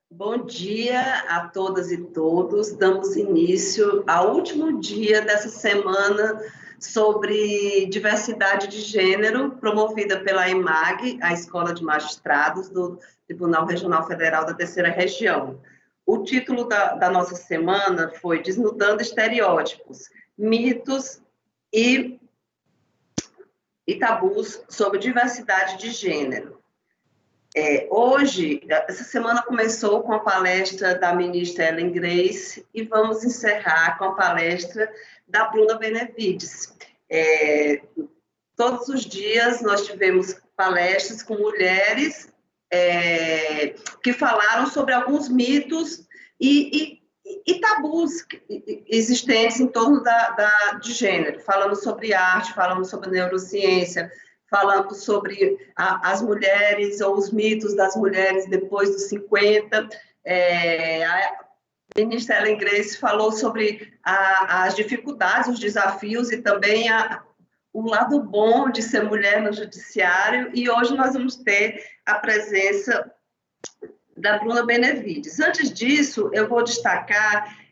Bom dia a todas e todos. Damos início ao último dia dessa semana sobre diversidade de gênero, promovida pela EMAG, a Escola de Magistrados do Tribunal Regional Federal da Terceira Região. O título da nossa semana foi Desnudando Estereótipos, Mitos e Tabus sobre Diversidade de Gênero. Hoje, essa semana começou com a palestra da ministra Ellen Grace e vamos encerrar com a palestra da Bruna Benevides. Todos os dias nós tivemos palestras com mulheres que falaram sobre alguns mitos e tabus existentes em torno de gênero. Falamos sobre arte, falamos sobre neurociência, falando sobre as mulheres ou os mitos das mulheres depois dos 50. A ministra Ellen Grace falou sobre as dificuldades, os desafios e também o lado bom de ser mulher no judiciário. E hoje nós vamos ter a presença da Bruna Benevides. Antes disso, eu vou destacar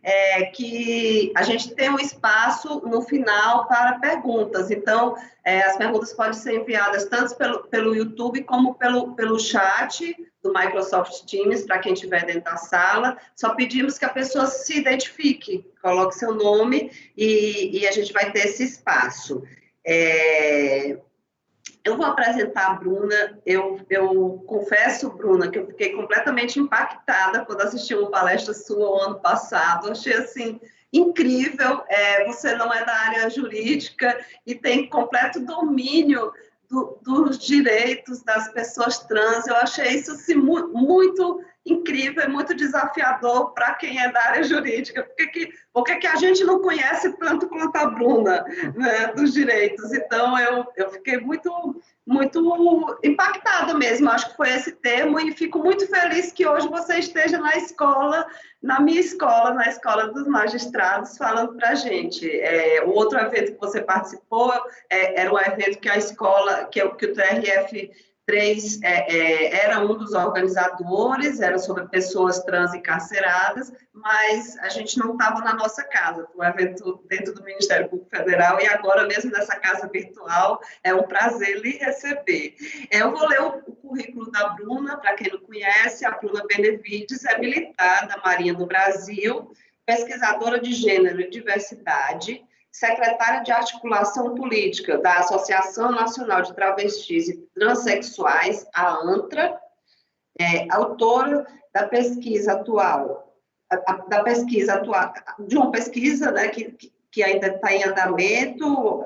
que a gente tem um espaço no final para perguntas. Então, as perguntas podem ser enviadas tanto pelo YouTube como pelo chat do Microsoft Teams, para quem estiver dentro da sala. Só pedimos que a pessoa se identifique, coloque seu nome e a gente vai ter esse espaço. Eu vou apresentar a Bruna. Eu confesso, Bruna, que eu fiquei completamente impactada quando assisti uma palestra sua o ano passado. Eu achei, assim, incrível. Você não é da área jurídica e tem completo domínio dos direitos das pessoas trans. Eu achei isso, assim, muito incrível e muito desafiador para quem é da área jurídica. Por que a gente não conhece tanto quanto a Bruna, né, dos direitos? Então, eu fiquei muito impactada mesmo. Acho que foi esse termo e fico muito feliz que hoje você esteja na escola, na minha escola, na Escola dos Magistrados, falando para a gente. O outro evento que você participou era um evento que a escola, que o TRF3 era um dos organizadores, era sobre pessoas trans encarceradas, mas a gente não estava na nossa casa, foi um evento dentro do Ministério Público Federal e agora mesmo nessa casa virtual é um prazer lhe receber. Eu vou ler o currículo da Bruna, para quem não conhece. A Bruna Benevides é militar da Marinha do Brasil, pesquisadora de gênero e diversidade, secretária de articulação política da Associação Nacional de Travestis e Transsexuais, a ANTRA, autora da pesquisa atual, de uma pesquisa, né, que ainda está em andamento,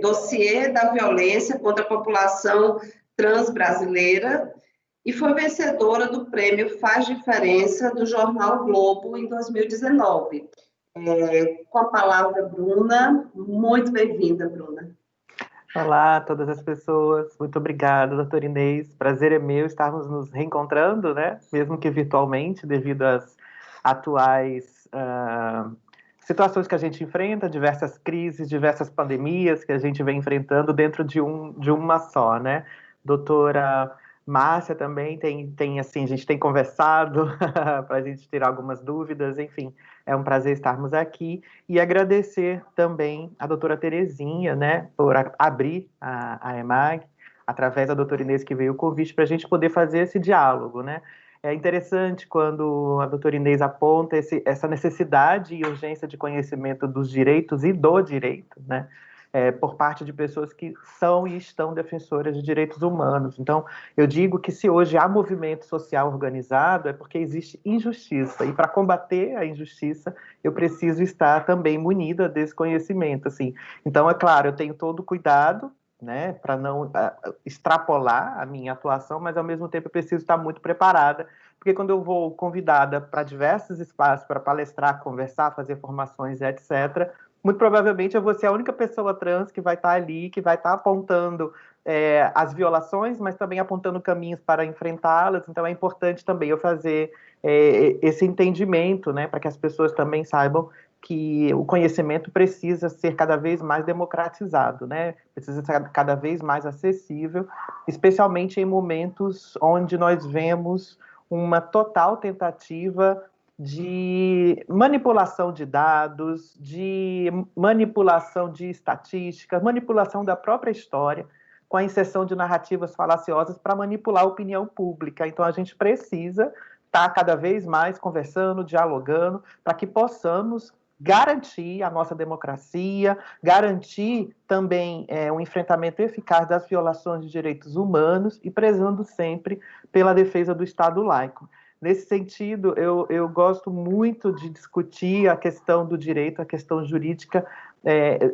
dossiê da violência contra a população trans brasileira, e foi vencedora do prêmio Faz Diferença do jornal Globo em 2019. Com a palavra, Bruna. Muito bem-vinda, Bruna. Olá a todas as pessoas, muito obrigada, doutora Inês. Prazer é meu estarmos nos reencontrando, né? Mesmo que virtualmente, devido às atuais situações que a gente enfrenta, diversas crises, diversas pandemias que a gente vem enfrentando dentro de uma só, né? Doutora Márcia também tem assim, a gente tem conversado para a gente tirar algumas dúvidas, enfim, é um prazer estarmos aqui e agradecer também a doutora Terezinha, né, por abrir a EMAG, através da doutora Inês que veio o convite para a gente poder fazer esse diálogo, né. É interessante quando a doutora Inês aponta essa necessidade e urgência de conhecimento dos direitos e do direito, né, por parte de pessoas que são e estão defensoras de direitos humanos. Então, eu digo que se hoje há movimento social organizado é porque existe injustiça, e para combater a injustiça, eu preciso estar também munida desse conhecimento, assim. Então, é claro, eu tenho todo o cuidado, né, para não extrapolar a minha atuação, mas ao mesmo tempo eu preciso estar muito preparada, porque quando eu vou convidada para diversos espaços para palestrar, conversar, fazer formações, etc., muito provavelmente eu vou ser a única pessoa trans que vai estar ali, que vai estar apontando as violações, mas também apontando caminhos para enfrentá-las. Então é importante também eu fazer esse entendimento, né, para que as pessoas também saibam que o conhecimento precisa ser cada vez mais democratizado, né? Precisa ser cada vez mais acessível, especialmente em momentos onde nós vemos uma total tentativa de manipulação de dados, de manipulação de estatísticas, manipulação da própria história, com a inserção de narrativas falaciosas para manipular a opinião pública. Então, a gente precisa estar cada vez mais conversando, dialogando, para que possamos garantir a nossa democracia, garantir também um enfrentamento eficaz das violações de direitos humanos e prezando sempre pela defesa do Estado laico. Nesse sentido, eu gosto muito de discutir a questão do direito, a questão jurídica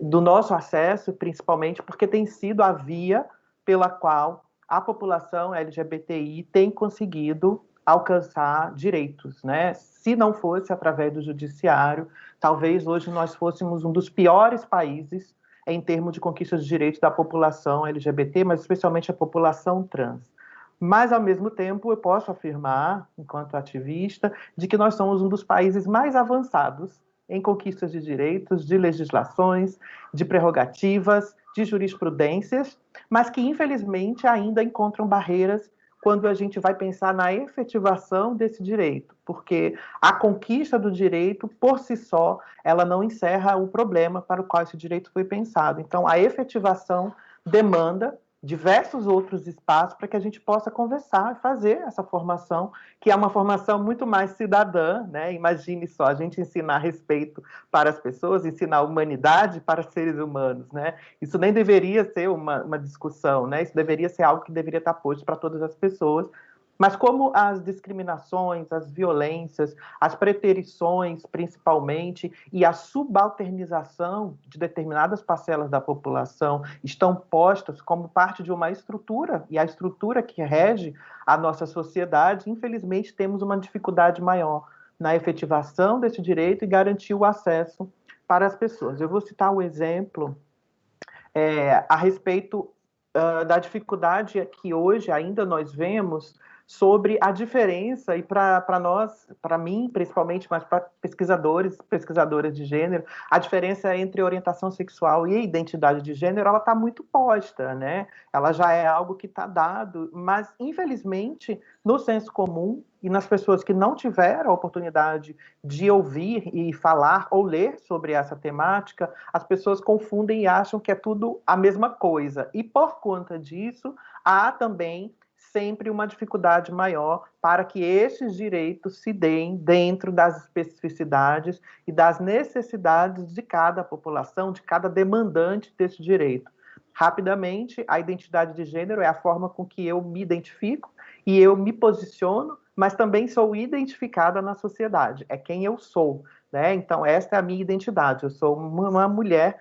do nosso acesso, principalmente porque tem sido a via pela qual a população LGBTI tem conseguido alcançar direitos, né? Se não fosse através do judiciário, talvez hoje nós fôssemos um dos piores países em termos de conquista de direitos da população LGBT, mas especialmente a população trans. Mas, ao mesmo tempo, eu posso afirmar, enquanto ativista, de que nós somos um dos países mais avançados em conquistas de direitos, de legislações, de prerrogativas, de jurisprudências, mas que, infelizmente, ainda encontram barreiras quando a gente vai pensar na efetivação desse direito, porque a conquista do direito, por si só, ela não encerra o problema para o qual esse direito foi pensado. Então, a efetivação demanda diversos outros espaços para que a gente possa conversar e fazer essa formação, que é uma formação muito mais cidadã, né? Imagine só, a gente ensinar respeito para as pessoas, ensinar humanidade para seres humanos, né? Isso nem deveria ser uma discussão, né? Isso deveria ser algo que deveria estar posto para todas as pessoas. Mas como as discriminações, as violências, as preterições, principalmente, e a subalternização de determinadas parcelas da população estão postas como parte de uma estrutura, e a estrutura que rege a nossa sociedade, infelizmente, temos uma dificuldade maior na efetivação desse direito e garantir o acesso para as pessoas. Eu vou citar um exemplo a respeito da dificuldade que hoje ainda nós vemos sobre a diferença, e para nós, para mim, principalmente, mas para pesquisadoras de gênero, a diferença entre orientação sexual e identidade de gênero, ela está muito posta, né? Ela já é algo que está dado, mas, infelizmente, no senso comum, e nas pessoas que não tiveram a oportunidade de ouvir e falar ou ler sobre essa temática, as pessoas confundem e acham que é tudo a mesma coisa. E, por conta disso, há também sempre uma dificuldade maior para que esses direitos se deem dentro das especificidades e das necessidades de cada população, de cada demandante desse direito. Rapidamente, a identidade de gênero é a forma com que eu me identifico e eu me posiciono, mas também sou identificada na sociedade, é quem eu sou, né? Então, esta é a minha identidade, eu sou uma mulher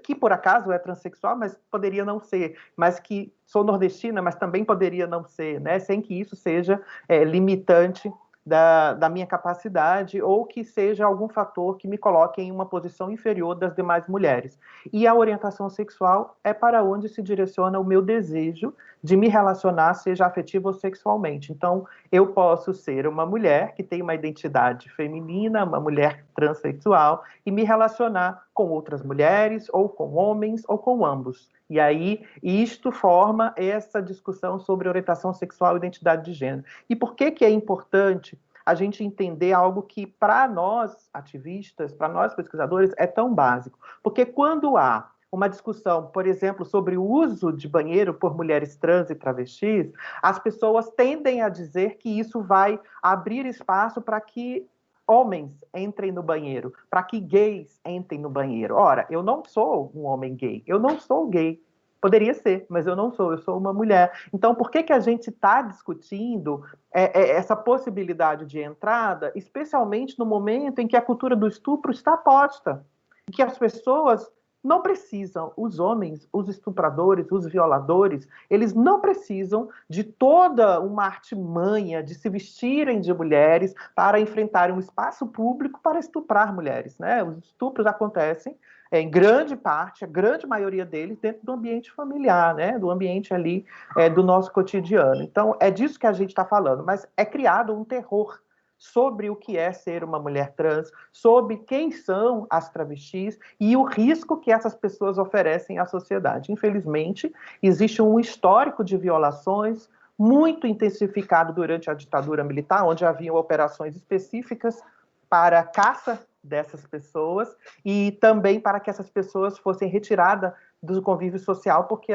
que por acaso é transexual, mas poderia não ser, mas que sou nordestina, mas também poderia não ser, né? Sem que isso seja limitante da minha capacidade ou que seja algum fator que me coloque em uma posição inferior das demais mulheres. E a orientação sexual é para onde se direciona o meu desejo de me relacionar, seja afetivo ou sexualmente. Então, eu posso ser uma mulher que tem uma identidade feminina, uma mulher transexual, e me relacionar com outras mulheres, ou com homens, ou com ambos. E aí, isto forma essa discussão sobre orientação sexual e identidade de gênero. E por que é importante a gente entender algo que, para nós ativistas, para nós pesquisadores, é tão básico? Porque quando há uma discussão, por exemplo, sobre o uso de banheiro por mulheres trans e travestis, as pessoas tendem a dizer que isso vai abrir espaço para que homens entrem no banheiro, para que gays entrem no banheiro. Ora, eu não sou um homem gay, eu não sou gay. Poderia ser, mas eu não sou, eu sou uma mulher. Então, por que a gente está discutindo essa possibilidade de entrada, especialmente no momento em que a cultura do estupro está posta, em que as pessoas não precisam, os homens, os estupradores, os violadores, eles não precisam de toda uma artimanha de se vestirem de mulheres para enfrentarem um espaço público para estuprar mulheres, né? Os estupros acontecem, em grande parte, a grande maioria deles, dentro do ambiente familiar, né? Do ambiente ali do nosso cotidiano. Então, é disso que a gente está falando, mas é criado um terror sobre o que é ser uma mulher trans, sobre quem são as travestis e o risco que essas pessoas oferecem à sociedade. Infelizmente, existe um histórico de violações, muito intensificado durante a ditadura militar, onde haviam operações específicas para a caça dessas pessoas e também para que essas pessoas fossem retiradas do convívio social, porque,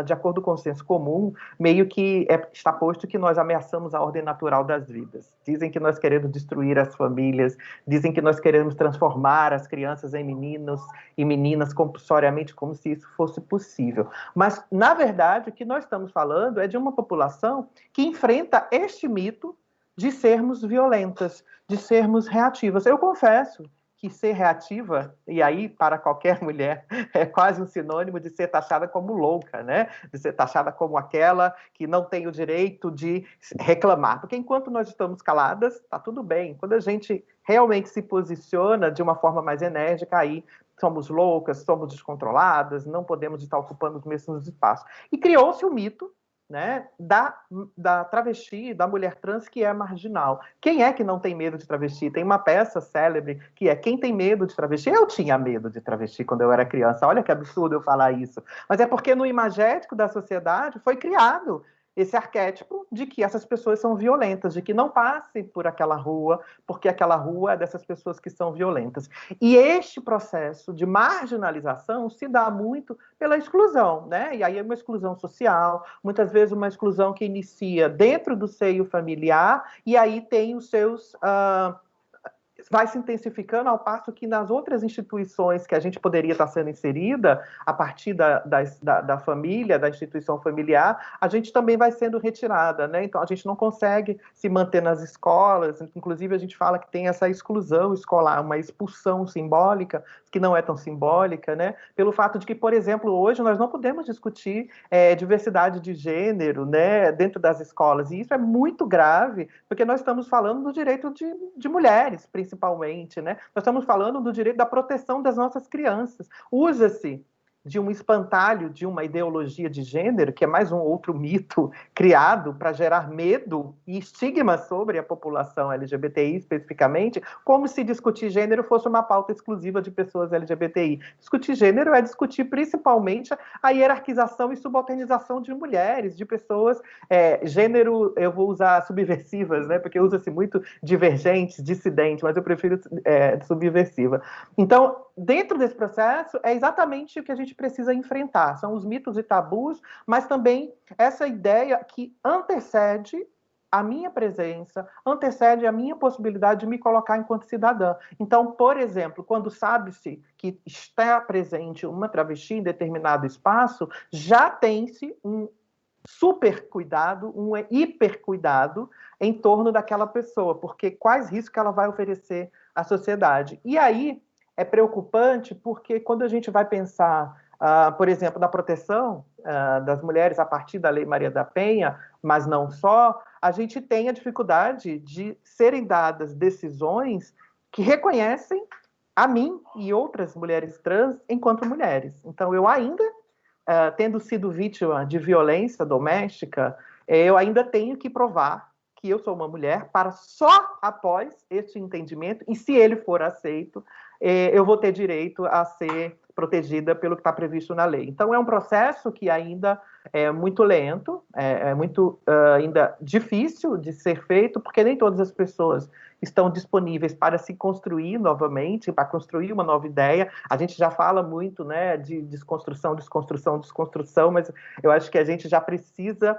de acordo com o senso comum, meio que está posto que nós ameaçamos a ordem natural das vidas. Dizem que nós queremos destruir as famílias, dizem que nós queremos transformar as crianças em meninos e meninas compulsoriamente, como se isso fosse possível. Mas, na verdade, o que nós estamos falando é de uma população que enfrenta este mito de sermos violentas, de sermos reativas. Eu confesso que ser reativa, e aí para qualquer mulher é quase um sinônimo de ser taxada como louca, né? De ser taxada como aquela que não tem o direito de reclamar. Porque enquanto nós estamos caladas, está tudo bem. Quando a gente realmente se posiciona de uma forma mais enérgica, aí somos loucas, somos descontroladas, não podemos estar ocupando os mesmos espaços. E criou-se o mito, né, da travesti, da mulher trans que é marginal. Quem é que não tem medo de travesti? Tem uma peça célebre que é Quem tem medo de travesti? Eu tinha medo de travesti quando eu era criança. Olha que absurdo eu falar isso. Mas é porque no imagético da sociedade foi criado esse arquétipo de que essas pessoas são violentas, de que não passe por aquela rua, porque aquela rua é dessas pessoas que são violentas. E este processo de marginalização se dá muito pela exclusão, né? E aí é uma exclusão social, muitas vezes uma exclusão que inicia dentro do seio familiar, e aí tem os seus... vai se intensificando ao passo que nas outras instituições que a gente poderia estar sendo inserida, a partir da família, da instituição familiar, a gente também vai sendo retirada, né? Então, a gente não consegue se manter nas escolas, inclusive a gente fala que tem essa exclusão escolar, uma expulsão simbólica, que não é tão simbólica, né? Pelo fato de que, por exemplo, hoje nós não podemos discutir diversidade de gênero, né, dentro das escolas, e isso é muito grave, porque nós estamos falando do direito de mulheres, principalmente, né? Nós estamos falando do direito da proteção das nossas crianças. Usa-se de um espantalho, de uma ideologia de gênero, que é mais um outro mito criado para gerar medo e estigma sobre a população LGBTI especificamente, como se discutir gênero fosse uma pauta exclusiva de pessoas LGBTI. Discutir gênero é discutir principalmente a hierarquização e subalternização de mulheres, de pessoas, gênero, eu vou usar subversivas, né, porque usa-se muito divergente, dissidente, mas eu prefiro subversiva. Então, dentro desse processo, é exatamente o que a gente precisa enfrentar. São os mitos e tabus, mas também essa ideia que antecede a minha presença, antecede a minha possibilidade de me colocar enquanto cidadã. Então, por exemplo, quando sabe-se que está presente uma travesti em determinado espaço, já tem-se um super cuidado, um hiper cuidado em torno daquela pessoa, porque quais riscos ela vai oferecer à sociedade. E aí, é preocupante porque quando a gente vai pensar, por exemplo, na proteção das mulheres a partir da Lei Maria da Penha, mas não só, a gente tem a dificuldade de serem dadas decisões que reconhecem a mim e outras mulheres trans enquanto mulheres. Então, eu ainda, tendo sido vítima de violência doméstica, eu ainda tenho que provar que eu sou uma mulher para só após este entendimento, e se ele for aceito, eu vou ter direito a ser protegida pelo que está previsto na lei. Então, é um processo que ainda é muito lento, é muito ainda difícil de ser feito, porque nem todas as pessoas estão disponíveis para se construir novamente, para construir uma nova ideia. A gente já fala muito, né, de desconstrução, mas eu acho que a gente já precisa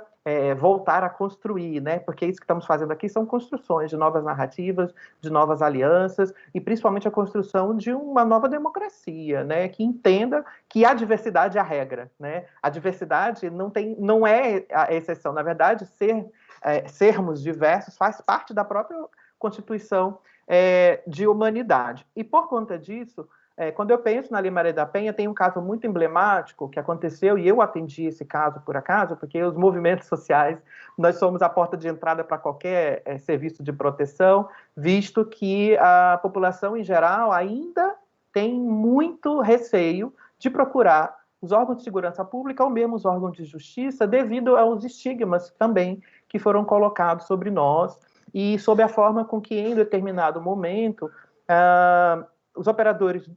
voltar a construir, né, porque isso que estamos fazendo aqui são construções de novas narrativas, de novas alianças, e principalmente a construção de uma nova democracia, né, que entenda que a diversidade é a regra, né? A diversidade não é a exceção, na verdade, sermos diversos faz parte da própria Constituição de humanidade. E por conta disso, quando eu penso na Lei Maria da Penha, tem um caso muito emblemático que aconteceu, e eu atendi esse caso por acaso, porque os movimentos sociais, nós somos a porta de entrada para qualquer serviço de proteção, visto que a população em geral ainda tem muito receio de procurar os órgãos de segurança pública ou mesmo os órgãos de justiça, devido aos estigmas também que foram colocados sobre nós, e sob a forma com que, em determinado momento, os operadores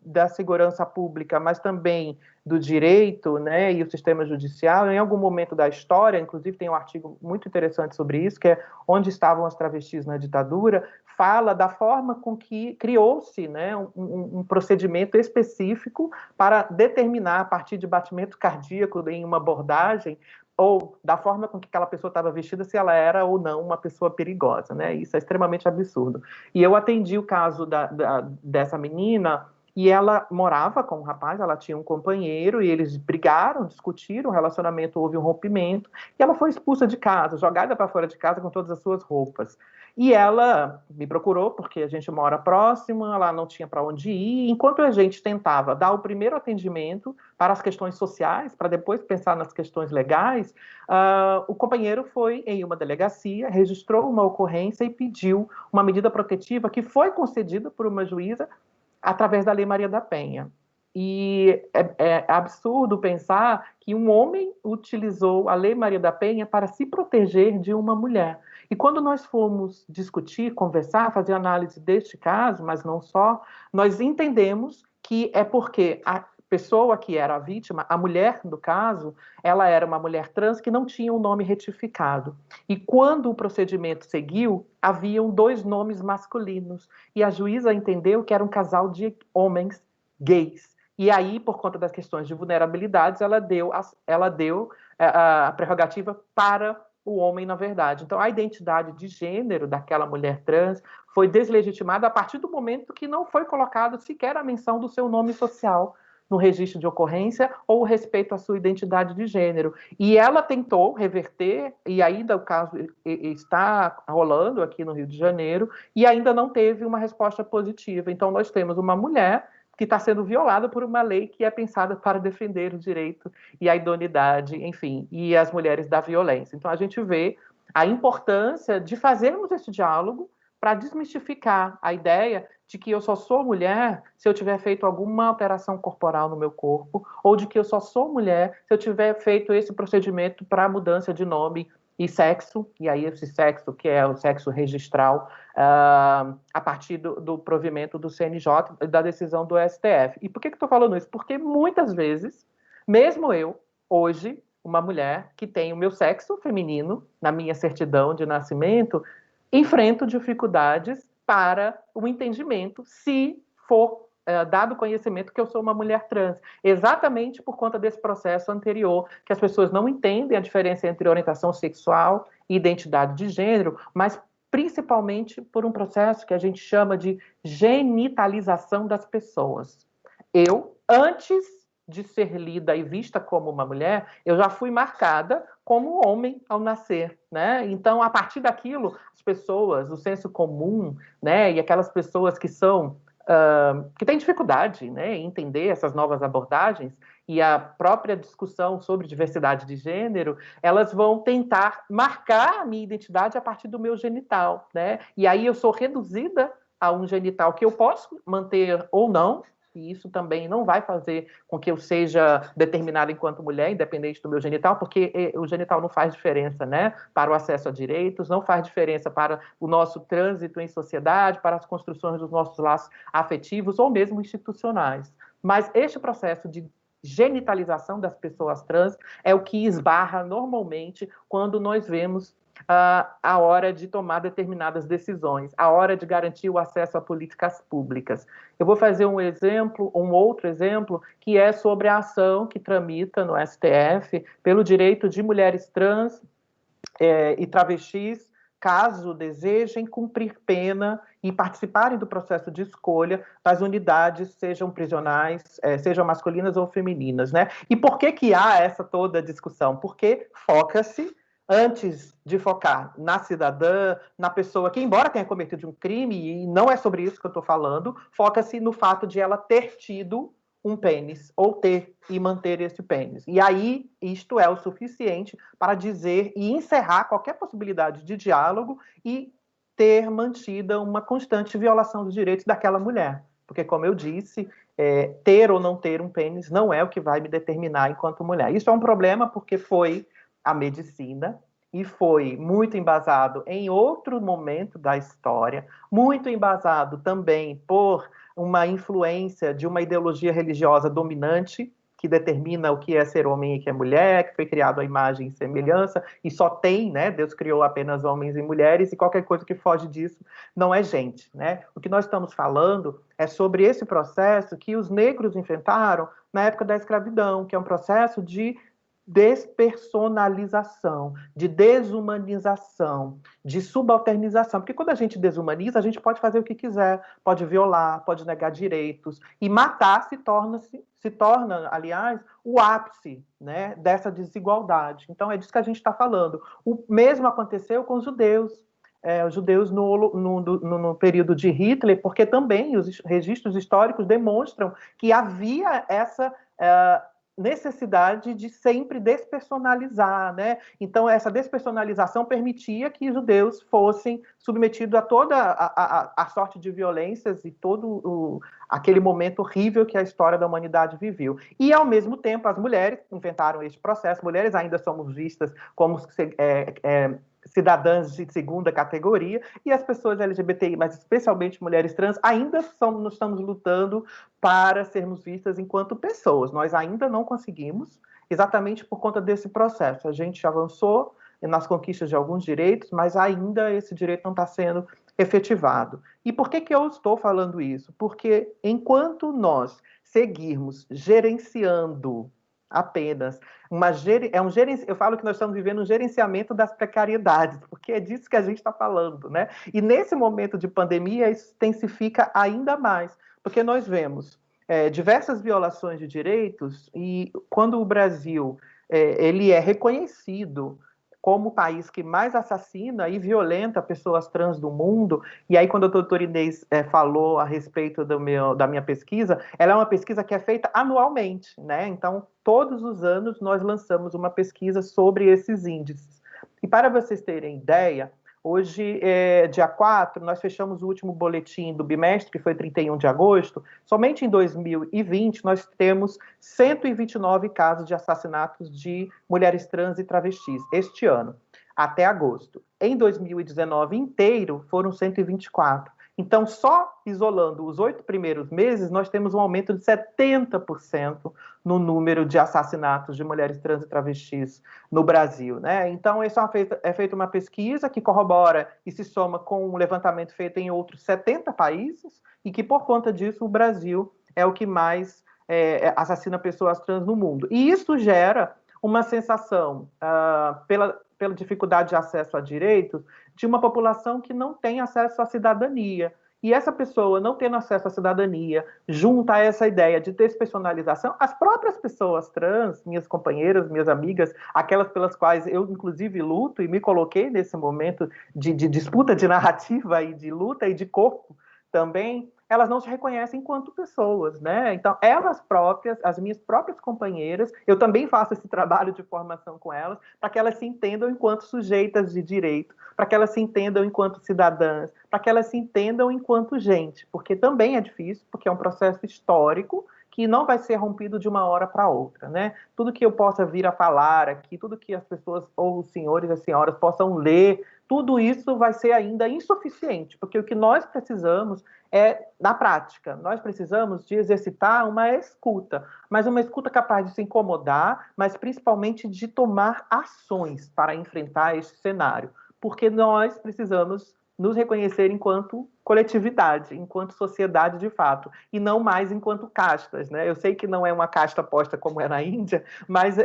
da segurança pública, mas também do direito, né, e o sistema judicial, em algum momento da história, inclusive tem um artigo muito interessante sobre isso, que é Onde Estavam as Travestis na Ditadura, fala da forma com que criou-se, né, um procedimento específico para determinar, a partir de batimento cardíaco em uma abordagem, ou da forma com que aquela pessoa estava vestida, se ela era ou não uma pessoa perigosa, né? Isso é extremamente absurdo. E eu atendi o caso dessa menina, e ela morava com um rapaz, ela tinha um companheiro, e eles brigaram, discutiram, o relacionamento, houve um rompimento, e ela foi expulsa de casa, jogada para fora de casa com todas as suas roupas. E ela me procurou, porque a gente mora próximo, ela não tinha para onde ir. Enquanto a gente tentava dar o primeiro atendimento para as questões sociais, para depois pensar nas questões legais, o companheiro foi em uma delegacia, registrou uma ocorrência e pediu uma medida protetiva que foi concedida por uma juíza através da Lei Maria da Penha. E é absurdo pensar que um homem utilizou a Lei Maria da Penha para se proteger de uma mulher. E quando nós fomos discutir, conversar, fazer análise deste caso, mas não só, nós entendemos que é porque a pessoa que era a vítima, a mulher do caso, ela era uma mulher trans que não tinha um nome retificado. E quando o procedimento seguiu, haviam 2 nomes masculinos. E a juíza entendeu que era um casal de homens gays. E aí, por conta das questões de vulnerabilidades, ela deu a prerrogativa para o homem, na verdade. Então, a identidade de gênero daquela mulher trans foi deslegitimada a partir do momento que não foi colocado sequer a menção do seu nome social no registro de ocorrência ou o respeito à sua identidade de gênero. E ela tentou reverter, e ainda o caso está rolando aqui no Rio de Janeiro, e ainda não teve uma resposta positiva. Então, nós temos uma mulher que está sendo violada por uma lei que é pensada para defender o direito e a idoneidade, enfim, e as mulheres da violência. Então, a gente vê a importância de fazermos esse diálogo para desmistificar a ideia de que eu só sou mulher se eu tiver feito alguma alteração corporal no meu corpo, ou de que eu só sou mulher se eu tiver feito esse procedimento para mudança de nome e sexo, e aí esse sexo que é o sexo registral, a partir do provimento do CNJ, da decisão do STF. E por que estou falando isso? Porque muitas vezes, mesmo eu, hoje, uma mulher que tem o meu sexo feminino na minha certidão de nascimento, enfrento dificuldades para o entendimento, se for dado conhecimento que eu sou uma mulher trans, exatamente por conta desse processo anterior, que as pessoas não entendem a diferença entre orientação sexual e identidade de gênero, mas principalmente por um processo que a gente chama de genitalização das pessoas. Eu, antes de ser lida e vista como uma mulher, eu já fui marcada como homem ao nascer, né? Então, a partir daquilo, as pessoas, o senso comum, né, e aquelas pessoas que são que têm dificuldade, né, em entender essas novas abordagens e a própria discussão sobre diversidade de gênero, elas vão tentar marcar a minha identidade a partir do meu genital, né? E aí eu sou reduzida a um genital que eu posso manter ou não, e isso também não vai fazer com que eu seja determinada enquanto mulher, independente do meu genital, porque o genital não faz diferença, né, para o acesso a direitos, não faz diferença para o nosso trânsito em sociedade, para as construções dos nossos laços afetivos ou mesmo institucionais. Mas este processo de genitalização das pessoas trans é o que esbarra normalmente quando nós vemos a hora de tomar determinadas decisões, a hora de garantir o acesso a políticas públicas. Eu vou fazer um outro exemplo, que é sobre a ação que tramita no STF pelo direito de mulheres trans e travestis, caso desejem cumprir pena e participarem do processo de escolha das unidades, sejam prisionais, sejam masculinas ou femininas, né? E por que há essa toda discussão? Porque foca-se, antes de focar na cidadã, na pessoa que, embora tenha cometido um crime, e não é sobre isso que eu estou falando, foca-se no fato de ela ter tido um pênis, ou ter e manter esse pênis. E aí, isto é o suficiente para dizer e encerrar qualquer possibilidade de diálogo e ter mantida uma constante violação dos direitos daquela mulher. Porque, como eu disse, ter ou não ter um pênis não é o que vai me determinar enquanto mulher. Isso é um problema porque foi a medicina e foi muito embasado em outro momento da história, muito embasado também por uma influência de uma ideologia religiosa dominante, que determina o que é ser homem e o que é mulher, que foi criado à imagem e semelhança, e só tem, né? Deus criou apenas homens e mulheres, e qualquer coisa que foge disso não é gente, né? O que nós estamos falando é sobre esse processo que os negros enfrentaram na época da escravidão, que é um processo de despersonalização, de desumanização, de subalternização. Porque quando a gente desumaniza, a gente pode fazer o que quiser, pode violar, pode negar direitos, e matar se torna, aliás, o ápice, né, dessa desigualdade. Então, é disso que a gente está falando. O mesmo aconteceu com os judeus. Os judeus no período de Hitler, porque também os registros históricos demonstram que havia essa necessidade de sempre despersonalizar, né? Então, essa despersonalização permitia que os judeus fossem submetidos a toda a sorte de violências e todo aquele momento horrível que a história da humanidade viveu. E, ao mesmo tempo, as mulheres inventaram este processo. Mulheres ainda somos vistas como cidadãs de segunda categoria, e as pessoas LGBTI, mas especialmente mulheres trans, ainda estamos lutando para sermos vistas enquanto pessoas. Nós ainda não conseguimos, exatamente por conta desse processo. A gente avançou nas conquistas de alguns direitos, mas ainda esse direito não está sendo efetivado. E por que eu estou falando isso? Porque enquanto nós seguirmos gerenciando apenas eu falo que nós estamos vivendo um gerenciamento das precariedades, porque é disso que a gente está falando, né? E nesse momento de pandemia isso intensifica ainda mais, porque nós vemos diversas violações de direitos, e quando o Brasil ele é reconhecido como o país que mais assassina e violenta pessoas trans do mundo. E aí, quando a doutora Inês falou a respeito da minha pesquisa, ela é uma pesquisa que é feita anualmente, né? Então, todos os anos, nós lançamos uma pesquisa sobre esses índices. E para vocês terem ideia, hoje, dia 4, nós fechamos o último boletim do bimestre, que foi 31 de agosto. Somente em 2020, nós temos 129 casos de assassinatos de mulheres trans e travestis, este ano, até agosto. Em 2019 inteiro, foram 124. Então, só isolando os 8 primeiros meses, nós temos um aumento de 70% no número de assassinatos de mulheres trans e travestis no Brasil, né? Então, é feita uma pesquisa que corrobora e se soma com um levantamento feito em outros 70 países, e que, por conta disso, o Brasil é o que mais assassina pessoas trans no mundo. E isso gera uma sensação, pela dificuldade de acesso a direitos, de uma população que não tem acesso à cidadania. E essa pessoa não tendo acesso à cidadania, junto a essa ideia de despersonalização, as próprias pessoas trans, minhas companheiras, minhas amigas, aquelas pelas quais eu, inclusive, luto e me coloquei nesse momento de disputa de narrativa e de luta e de corpo também, elas não se reconhecem enquanto pessoas, né? Então, elas próprias, as minhas próprias companheiras, eu também faço esse trabalho de formação com elas, para que elas se entendam enquanto sujeitas de direito, para que elas se entendam enquanto cidadãs, para que elas se entendam enquanto gente, porque também é difícil, porque é um processo histórico que não vai ser rompido de uma hora para outra, né? Tudo que eu possa vir a falar aqui, tudo que as pessoas, ou os senhores e as senhoras possam ler, tudo isso vai ser ainda insuficiente, porque o que nós precisamos na prática, nós precisamos de exercitar uma escuta, mas uma escuta capaz de se incomodar, mas principalmente de tomar ações para enfrentar este cenário, porque nós precisamos nos reconhecer enquanto coletividade, enquanto sociedade de fato, e não mais enquanto castas, né? Eu sei que não é uma casta posta como é na Índia, mas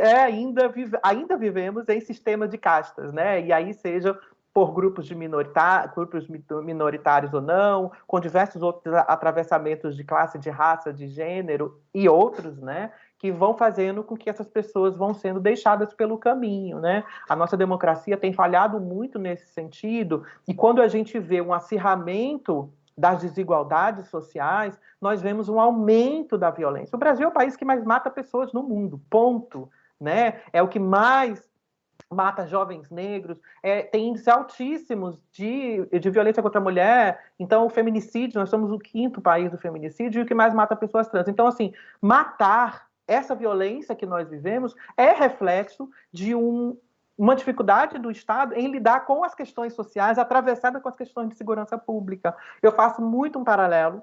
ainda vivemos em sistema de castas, né? E aí seja por grupos minoritários ou não, com diversos outros atravessamentos de classe, de raça, de gênero e outros, né, que vão fazendo com que essas pessoas vão sendo deixadas pelo caminho, né? A nossa democracia tem falhado muito nesse sentido, e quando a gente vê um acirramento das desigualdades sociais, nós vemos um aumento da violência. O Brasil é o país que mais mata pessoas no mundo, ponto, né? É o que mais mata jovens negros, tem índices altíssimos de violência contra a mulher. Então, o feminicídio, nós somos o 5º país do feminicídio e o que mais mata pessoas trans. Então, assim, matar essa violência que nós vivemos é reflexo de uma dificuldade do Estado em lidar com as questões sociais atravessada com as questões de segurança pública. Eu faço muito um paralelo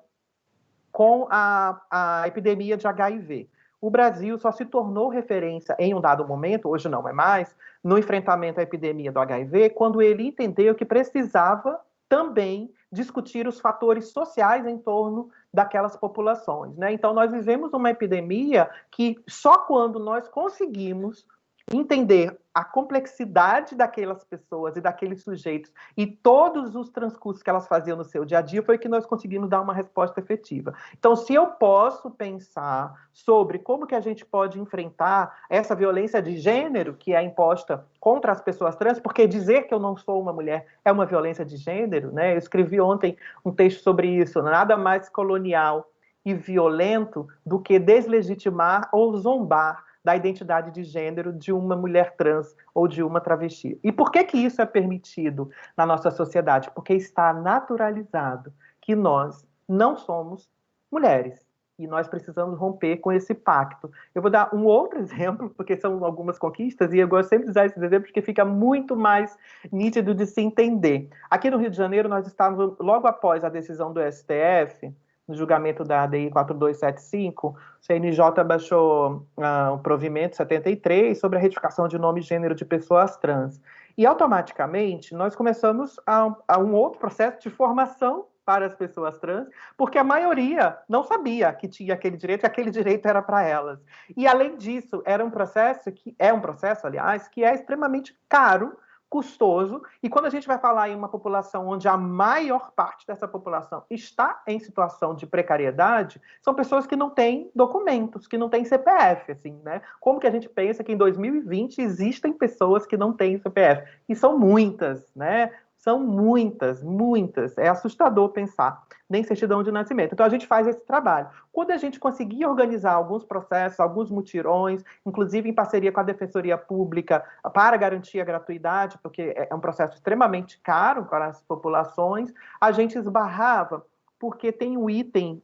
com a epidemia de HIV. O Brasil só se tornou referência em um dado momento, hoje não é mais, no enfrentamento à epidemia do HIV, quando ele entendeu que precisava também discutir os fatores sociais em torno daquelas populações, né? Então, nós vivemos uma epidemia que só quando nós conseguimos entender a complexidade daquelas pessoas e daqueles sujeitos e todos os transcursos que elas faziam no seu dia a dia foi que nós conseguimos dar uma resposta efetiva. Então, se eu posso pensar sobre como que a gente pode enfrentar essa violência de gênero que é imposta contra as pessoas trans, porque dizer que eu não sou uma mulher é uma violência de gênero, né? Eu escrevi ontem um texto sobre isso, nada mais colonial e violento do que deslegitimar ou zombar da identidade de gênero de uma mulher trans ou de uma travesti. E por que isso é permitido na nossa sociedade? Porque está naturalizado que nós não somos mulheres e nós precisamos romper com esse pacto. Eu vou dar um outro exemplo, porque são algumas conquistas, e eu gosto sempre de usar esses exemplos, porque fica muito mais nítido de se entender. Aqui no Rio de Janeiro, nós estávamos, logo após a decisão do STF, no julgamento da ADI 4275, o CNJ baixou o provimento 73 sobre a retificação de nome e gênero de pessoas trans. E, automaticamente, nós começamos a um outro processo de formação para as pessoas trans, porque a maioria não sabia que tinha aquele direito, e aquele direito era para elas. E, além disso, era um processo que é um processo, aliás, que é extremamente caro, custoso, e quando a gente vai falar em uma população onde a maior parte dessa população está em situação de precariedade, são pessoas que não têm documentos, que não têm CPF, assim, né? Como que a gente pensa que em 2020 existem pessoas que não têm CPF? E são muitas, né? São muitas, muitas. É assustador pensar. Nem certidão de nascimento. Então, a gente faz esse trabalho. Quando a gente conseguir organizar alguns processos, alguns mutirões, inclusive em parceria com a Defensoria Pública, para garantir a gratuidade, porque é um processo extremamente caro para as populações, a gente esbarrava, porque tem o item,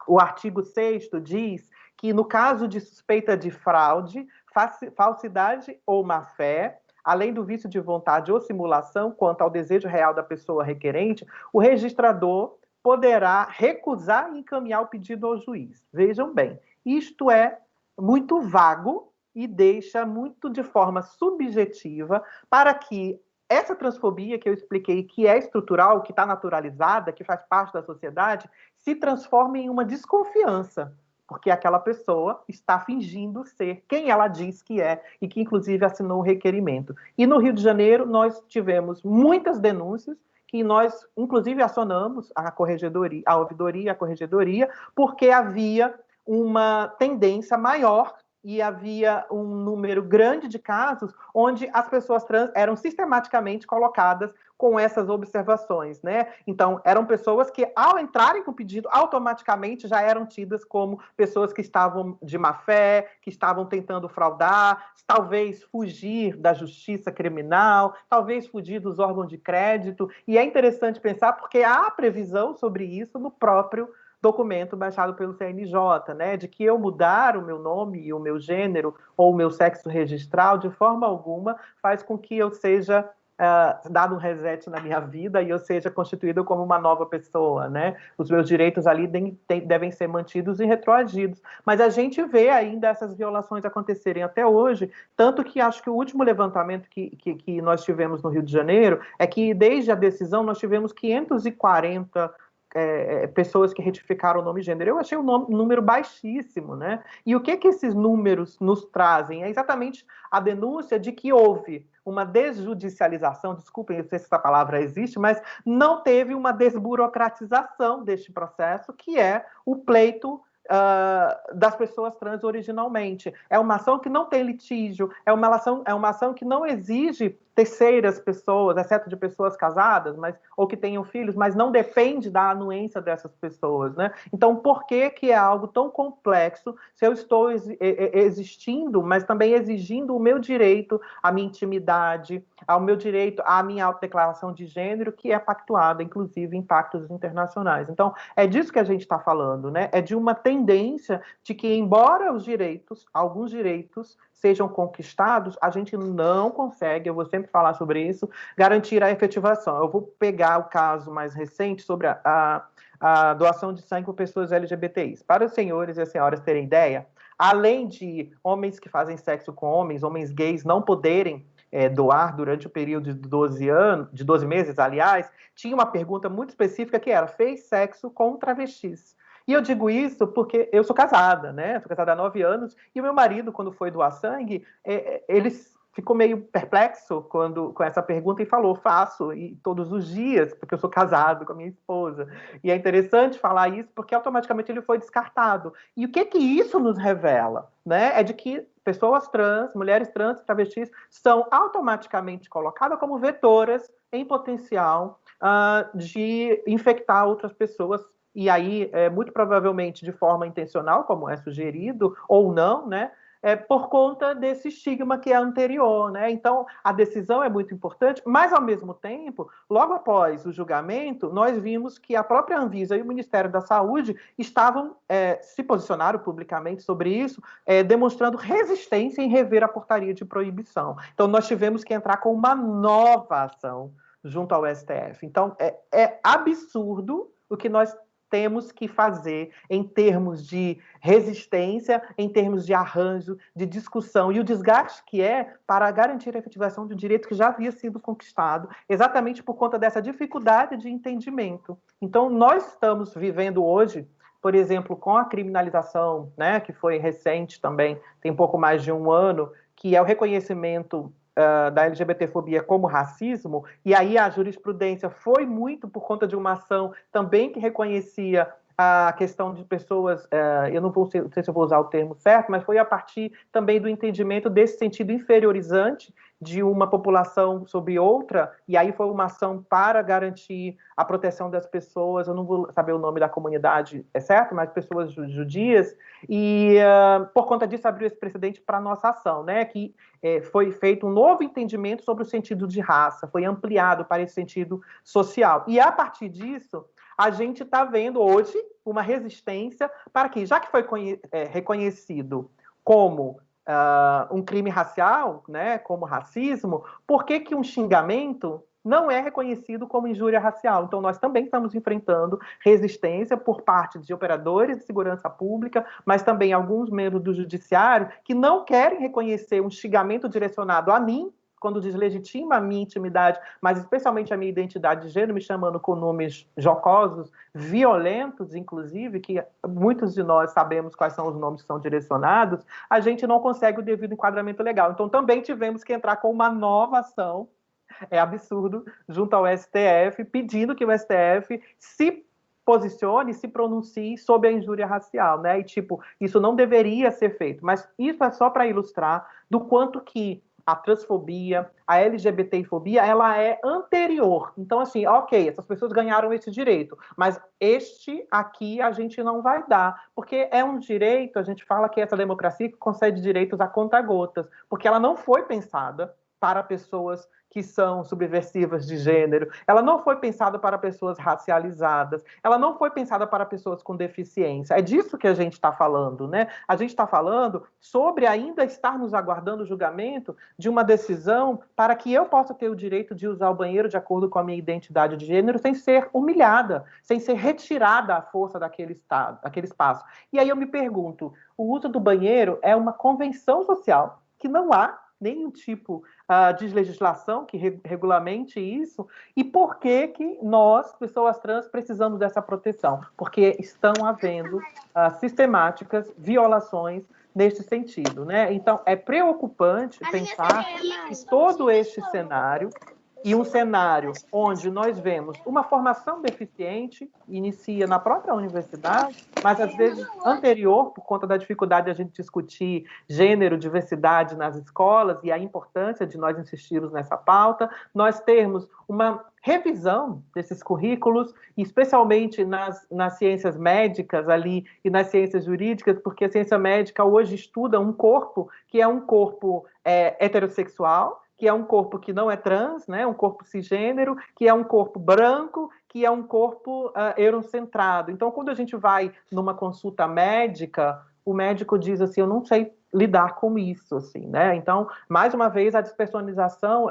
o artigo 6º diz que, no caso de suspeita de fraude, falsidade ou má-fé, além do vício de vontade ou simulação quanto ao desejo real da pessoa requerente, o registrador poderá recusar e encaminhar o pedido ao juiz. Vejam bem, isto é muito vago e deixa muito de forma subjetiva para que essa transfobia que eu expliquei, que é estrutural, que está naturalizada, que faz parte da sociedade, se transforme em uma desconfiança, porque aquela pessoa está fingindo ser quem ela diz que é e que, inclusive, assinou o requerimento. E no Rio de Janeiro, nós tivemos muitas denúncias que nós, inclusive, acionamos a corregedoria, a ouvidoria, a corregedoria, porque havia uma tendência maior e havia um número grande de casos onde as pessoas trans eram sistematicamente colocadas com essas observações, né? Então, eram pessoas que, ao entrarem com o pedido, automaticamente já eram tidas como pessoas que estavam de má fé, que estavam tentando fraudar, talvez fugir da justiça criminal, talvez fugir dos órgãos de crédito. E é interessante pensar porque há previsão sobre isso no próprio documento baixado pelo CNJ, né, de que eu mudar o meu nome e o meu gênero ou o meu sexo registral de forma alguma faz com que eu seja dado um reset na minha vida e eu seja constituída como uma nova pessoa, né? Os meus direitos ali devem ser mantidos e retroagidos. Mas a gente vê ainda essas violações acontecerem até hoje, tanto que acho que o último levantamento que nós tivemos no Rio de Janeiro é que, desde a decisão, nós tivemos 540 pessoas que retificaram o nome e gênero. Eu achei um número baixíssimo, né? E o que esses números nos trazem? É exatamente a denúncia de que houve uma desjudicialização, desculpem, eu não sei se essa palavra existe, mas não teve uma desburocratização deste processo, que é o pleito das pessoas trans originalmente. É uma ação que não tem litígio, é uma ação que não exige terceiras pessoas, exceto de pessoas casadas, ou que tenham filhos, mas não depende da anuência dessas pessoas, né? Então, por que que é algo tão complexo se eu estou existindo, mas também exigindo o meu direito à minha intimidade, ao meu direito à minha autodeclaração de gênero, que é pactuada, inclusive, em pactos internacionais. Então, é disso que a gente está falando, né? É de uma tendência de que, embora alguns direitos sejam conquistados, a gente não consegue, eu vou sempre falar sobre isso, garantir a efetivação. Eu vou pegar o caso mais recente sobre a doação de sangue por pessoas LGBTIs. Para os senhores e as senhoras terem ideia, além de homens que fazem sexo com homens gays não poderem doar durante o período de 12 meses, aliás, tinha uma pergunta muito específica que era: fez sexo com travestis? E eu digo isso porque eu sou casada, né? Sou casada há 9 anos, e o meu marido, quando foi doar sangue, ele ficou meio perplexo com essa pergunta e falou: faço, e todos os dias, porque eu sou casado com a minha esposa. E é interessante falar isso porque automaticamente ele foi descartado. E o que isso nos revela? Né? É de que pessoas trans, mulheres trans, travestis, são automaticamente colocadas como vetoras em potencial de infectar outras pessoas, e aí, muito provavelmente de forma intencional, como é sugerido, ou não, né? Por conta desse estigma que é anterior, né? Então, a decisão é muito importante, mas, ao mesmo tempo, logo após o julgamento, nós vimos que a própria Anvisa e o Ministério da Saúde se posicionaram publicamente sobre isso, demonstrando resistência em rever a portaria de proibição. Então, nós tivemos que entrar com uma nova ação junto ao STF. Então, é absurdo o que nós temos que fazer em termos de resistência, em termos de arranjo, de discussão, e o desgaste que é para garantir a efetivação de um direito que já havia sido conquistado, exatamente por conta dessa dificuldade de entendimento. Então, nós estamos vivendo hoje, por exemplo, com a criminalização, né, que foi recente também, tem pouco mais de 1 ano, que é o reconhecimento da LGBTfobia como racismo, e aí a jurisprudência foi muito por conta de uma ação também que reconhecia a questão de pessoas, eu não sei se eu vou usar o termo certo, mas foi a partir também do entendimento desse sentido inferiorizante de uma população sobre outra, e aí foi uma ação para garantir a proteção das pessoas, eu não vou saber o nome da comunidade, certo? Mas pessoas judias, e por conta disso abriu esse precedente para a nossa ação, né? Que foi feito um novo entendimento sobre o sentido de raça, foi ampliado para esse sentido social. E a partir disso, a gente está vendo hoje uma resistência para que, já que foi reconhecido como um crime racial, né, como racismo, por que um xingamento não é reconhecido como injúria racial? Então, nós também estamos enfrentando resistência por parte de operadores de segurança pública, mas também alguns membros do judiciário que não querem reconhecer um xingamento direcionado a mim, quando deslegitima a minha intimidade, mas especialmente a minha identidade de gênero, me chamando com nomes jocosos, violentos, inclusive, que muitos de nós sabemos quais são os nomes que são direcionados, a gente não consegue o devido enquadramento legal. Então, também tivemos que entrar com uma nova ação, é absurdo, junto ao STF, pedindo que o STF se posicione, se pronuncie sobre a injúria racial, né? E, isso não deveria ser feito, mas isso é só para ilustrar do quanto que a transfobia, a LGBTfobia, ela é anterior. Então, assim, ok, essas pessoas ganharam esse direito, mas este aqui a gente não vai dar, porque é um direito, a gente fala que essa democracia concede direitos a conta-gotas, porque ela não foi pensada para pessoas que são subversivas de gênero, ela não foi pensada para pessoas racializadas, ela não foi pensada para pessoas com deficiência. É disso que a gente está falando, né? A gente está falando sobre ainda estarmos aguardando o julgamento de uma decisão para que eu possa ter o direito de usar o banheiro de acordo com a minha identidade de gênero sem ser humilhada, sem ser retirada à força daquele espaço. E aí eu me pergunto, o uso do banheiro é uma convenção social que não há nenhum tipo de legislação que regulamente isso, e por que nós, pessoas trans, precisamos dessa proteção? Porque estão havendo sistemáticas violações neste sentido, né? Então, é preocupante pensar que todo este cenário e um cenário onde nós vemos uma formação deficiente, inicia na própria universidade, mas às vezes anterior, por conta da dificuldade de a gente discutir gênero, diversidade nas escolas e a importância de nós insistirmos nessa pauta, nós termos uma revisão desses currículos, especialmente nas ciências médicas ali e nas ciências jurídicas, porque a ciência médica hoje estuda um corpo que é um corpo heterossexual, que é um corpo que não é trans, né, um corpo cisgênero, que é um corpo branco, que é um corpo eurocentrado. Então, quando a gente vai numa consulta médica, o médico diz assim, eu não sei lidar com isso, assim, né? Então, mais uma vez, a despersonalização,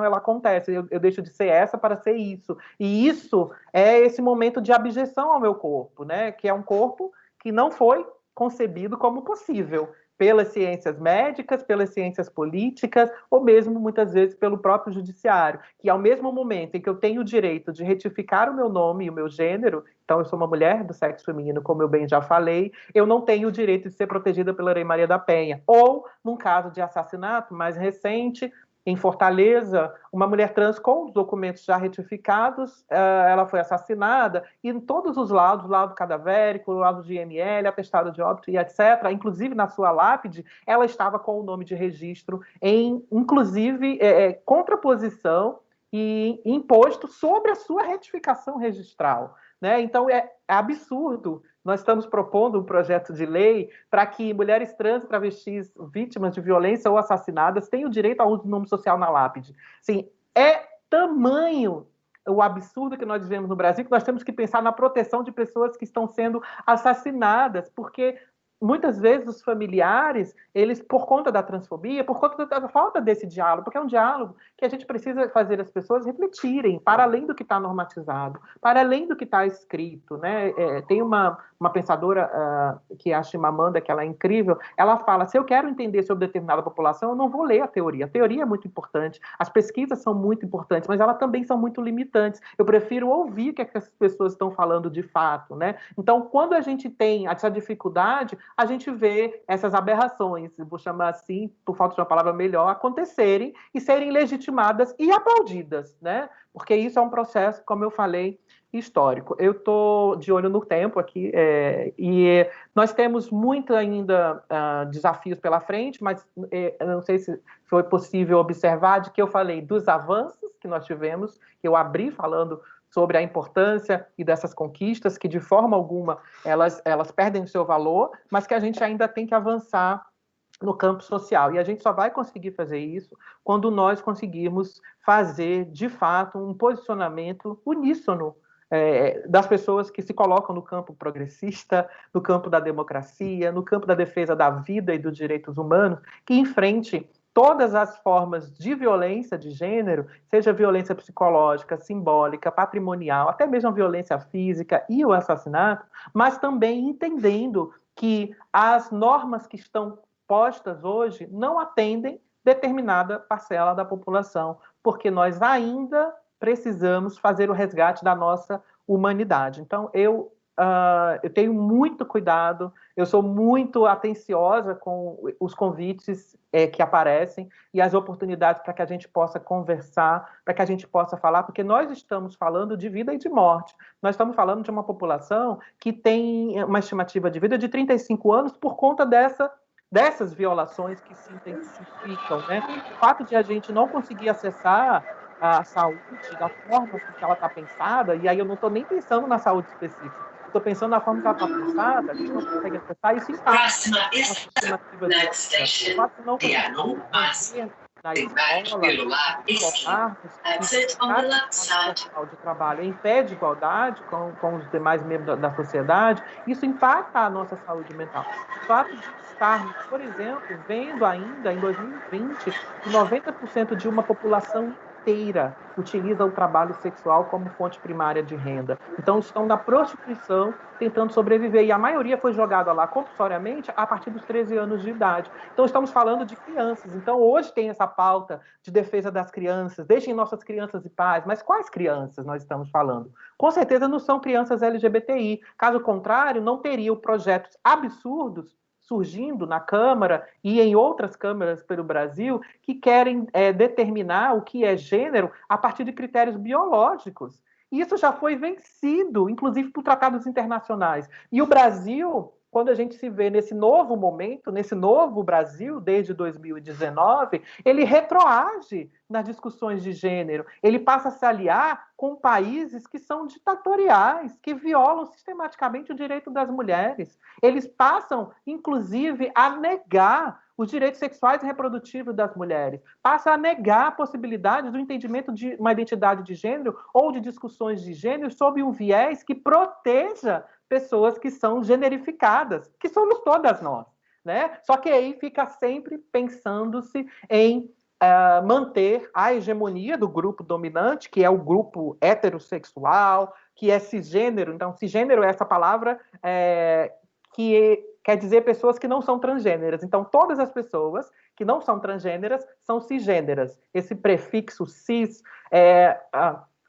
ela acontece. Eu deixo de ser essa para ser isso. E isso é esse momento de abjeção ao meu corpo, né? Que é um corpo que não foi concebido como possível pelas ciências médicas, pelas ciências políticas, ou mesmo, muitas vezes, pelo próprio judiciário, que ao mesmo momento em que eu tenho o direito de retificar o meu nome e o meu gênero, então eu sou uma mulher do sexo feminino, como eu bem já falei, eu não tenho o direito de ser protegida pela Lei Maria da Penha. Ou, num caso de assassinato mais recente, em Fortaleza, uma mulher trans com os documentos já retificados, ela foi assassinada, e em todos os laudos, laudo cadavérico, laudo de IML, atestado de óbito e etc., inclusive na sua lápide, ela estava com o nome de registro em, inclusive, contraposição e imposto sobre a sua retificação registral, né? Então, é absurdo. Nós estamos propondo um projeto de lei para que mulheres trans, travestis, vítimas de violência ou assassinadas tenham direito ao uso do nome social na lápide. Assim, é tamanho o absurdo que nós vivemos no Brasil que nós temos que pensar na proteção de pessoas que estão sendo assassinadas, porque muitas vezes os familiares, eles, por conta da transfobia, por conta da falta desse diálogo, porque é um diálogo que a gente precisa fazer as pessoas refletirem, para além do que está normatizado, para além do que está escrito, né? Tem uma pensadora, que é a Chimamanda, que ela é incrível, ela fala, se eu quero entender sobre determinada população, eu não vou ler a teoria é muito importante, as pesquisas são muito importantes, mas elas também são muito limitantes, eu prefiro ouvir o que as pessoas estão falando de fato, né? Então, quando a gente tem essa dificuldade, a gente vê essas aberrações, vou chamar assim, por falta de uma palavra melhor, acontecerem e serem legitimadas e aplaudidas, né? Porque isso é um processo, como eu falei, histórico. Eu estou de olho no tempo aqui, e nós temos muito ainda desafios pela frente, mas eu não sei se foi possível observar de que eu falei dos avanços que nós tivemos, que eu abri falando sobre a importância e dessas conquistas, que de forma alguma elas perdem o seu valor, mas que a gente ainda tem que avançar no campo social. E a gente só vai conseguir fazer isso quando nós conseguirmos fazer, de fato, um posicionamento uníssono das pessoas que se colocam no campo progressista, no campo da democracia, no campo da defesa da vida e dos direitos humanos, que enfrente todas as formas de violência de gênero, seja violência psicológica, simbólica, patrimonial, até mesmo a violência física e o assassinato, mas também entendendo que as normas que estão postas hoje não atendem determinada parcela da população, porque nós ainda precisamos fazer o resgate da nossa humanidade. Então, eu tenho muito cuidado, eu sou muito atenciosa com os convites que aparecem e as oportunidades para que a gente possa conversar, para que a gente possa falar, porque nós estamos falando de vida e de morte. Nós estamos falando de uma população que tem uma estimativa de vida de 35 anos por conta dessas violações que se intensificam, né? O fato de a gente não conseguir acessar a saúde da forma que ela está pensada, e aí eu não estou nem pensando na saúde específica, estou pensando na forma que ela está pensada, a gente não consegue acessar, isso impacta a estimativa de vida. O fato de não conseguir manter na escola, local de trabalho em pé de igualdade com os demais membros da sociedade, isso impacta a nossa saúde mental. O fato de estarmos, por exemplo, vendo ainda em 2020 que 90% de uma população inteira utiliza o trabalho sexual como fonte primária de renda. Então, estão na prostituição, tentando sobreviver. E a maioria foi jogada lá compulsoriamente a partir dos 13 anos de idade. Então, estamos falando de crianças. Então, hoje tem essa pauta de defesa das crianças. Deixem nossas crianças em paz. Mas quais crianças nós estamos falando? Com certeza não são crianças LGBTI. Caso contrário, não teriam projetos absurdos surgindo na Câmara e em outras câmaras pelo Brasil que querem determinar o que é gênero a partir de critérios biológicos. E isso já foi vencido, inclusive por tratados internacionais. E o Brasil, quando a gente se vê nesse novo momento, nesse novo Brasil, desde 2019, ele retroage nas discussões de gênero. Ele passa a se aliar com países que são ditatoriais, que violam sistematicamente o direito das mulheres. Eles passam, inclusive, a negar os direitos sexuais e reprodutivos das mulheres, passa a negar a possibilidade do entendimento de uma identidade de gênero ou de discussões de gênero sob um viés que proteja pessoas que são generificadas, que somos todas nós, né? Só que aí fica sempre pensando-se em manter a hegemonia do grupo dominante, que é o grupo heterossexual, que é cisgênero. Então, cisgênero é essa palavra que quer dizer pessoas que não são transgêneras. Então, todas as pessoas que não são transgêneras são cisgêneras. Esse prefixo cis,